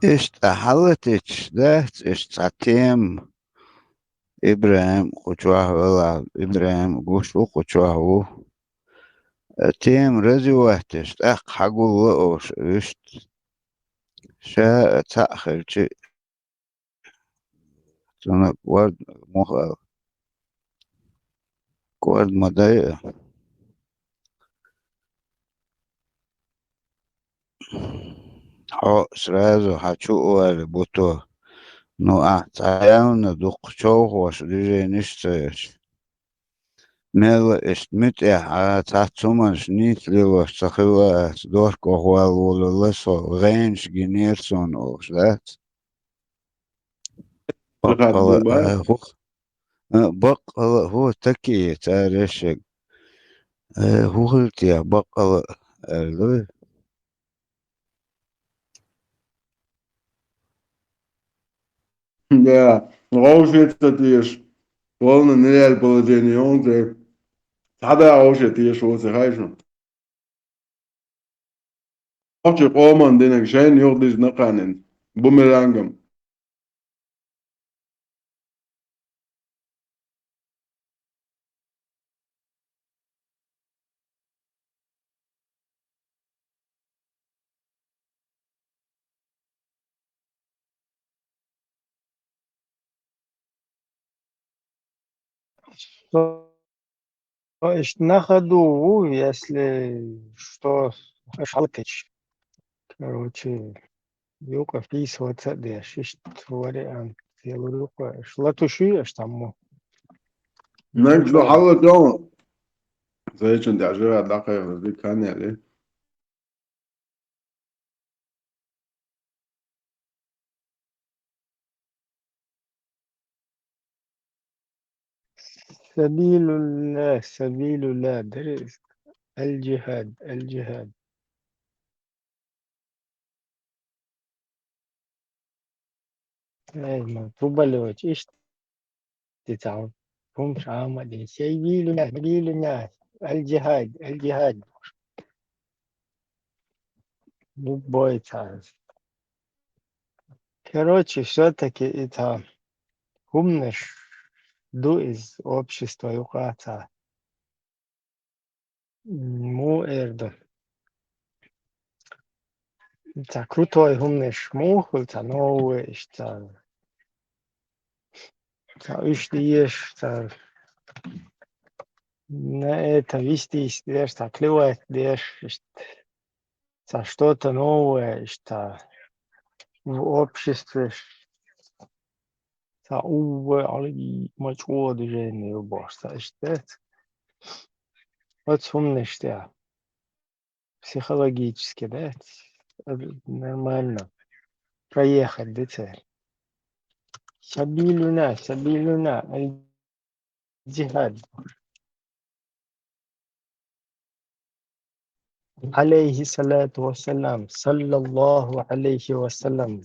إشت أحلتش ذات إشت عتيم إبراهيم قشوه ولا إبراهيم قشو قشوه تيم رزي وقتش أخ حقول لأوش إشت شاء تأخر شيء سنة ورد ورد مضايقة حو سرازو حشو ولا بوتو نو أعطيان دوق شوخ وش ديجي نشتريش ميلا إشتمت تعتمش نيت ليلوش تخيلا دور كوهوال ولا لسو غينش جنيرسون أوش ذات بقى هو تكي تاريشك هو قلت بقى Да, Rausche тiež. Volno neljal poложение onde. Sada Rausche tiež oce hajšo. Rausche qoman dinak šajn jordis naqanen. Bumerangam. То есть на ходу, если что, шалкач. Короче, юка вписываться, да, шесть вариант. Я говорю, шла тушуешь там. Nek do halla don. Zaychun da jira daqa di kan yale. سبيل الله درس الجهاد مطلوب الوجه إيش تتعب هم عامل سبيل الناس الجهاد مو боится. Короче, все-таки это умнешь ду из общества юката. Му эрдо. Это крутой умнешь мух, это новый, это ишь, это на это вести, это клевать, это что-то новое, это в обществе, это увы, ali мачо движение уборства, это вот умнешь ты. Психологически, да, нормально проехать до цели. سبيلنا الجهاد عليه الصلاة والسلام صلى الله عليه وسلم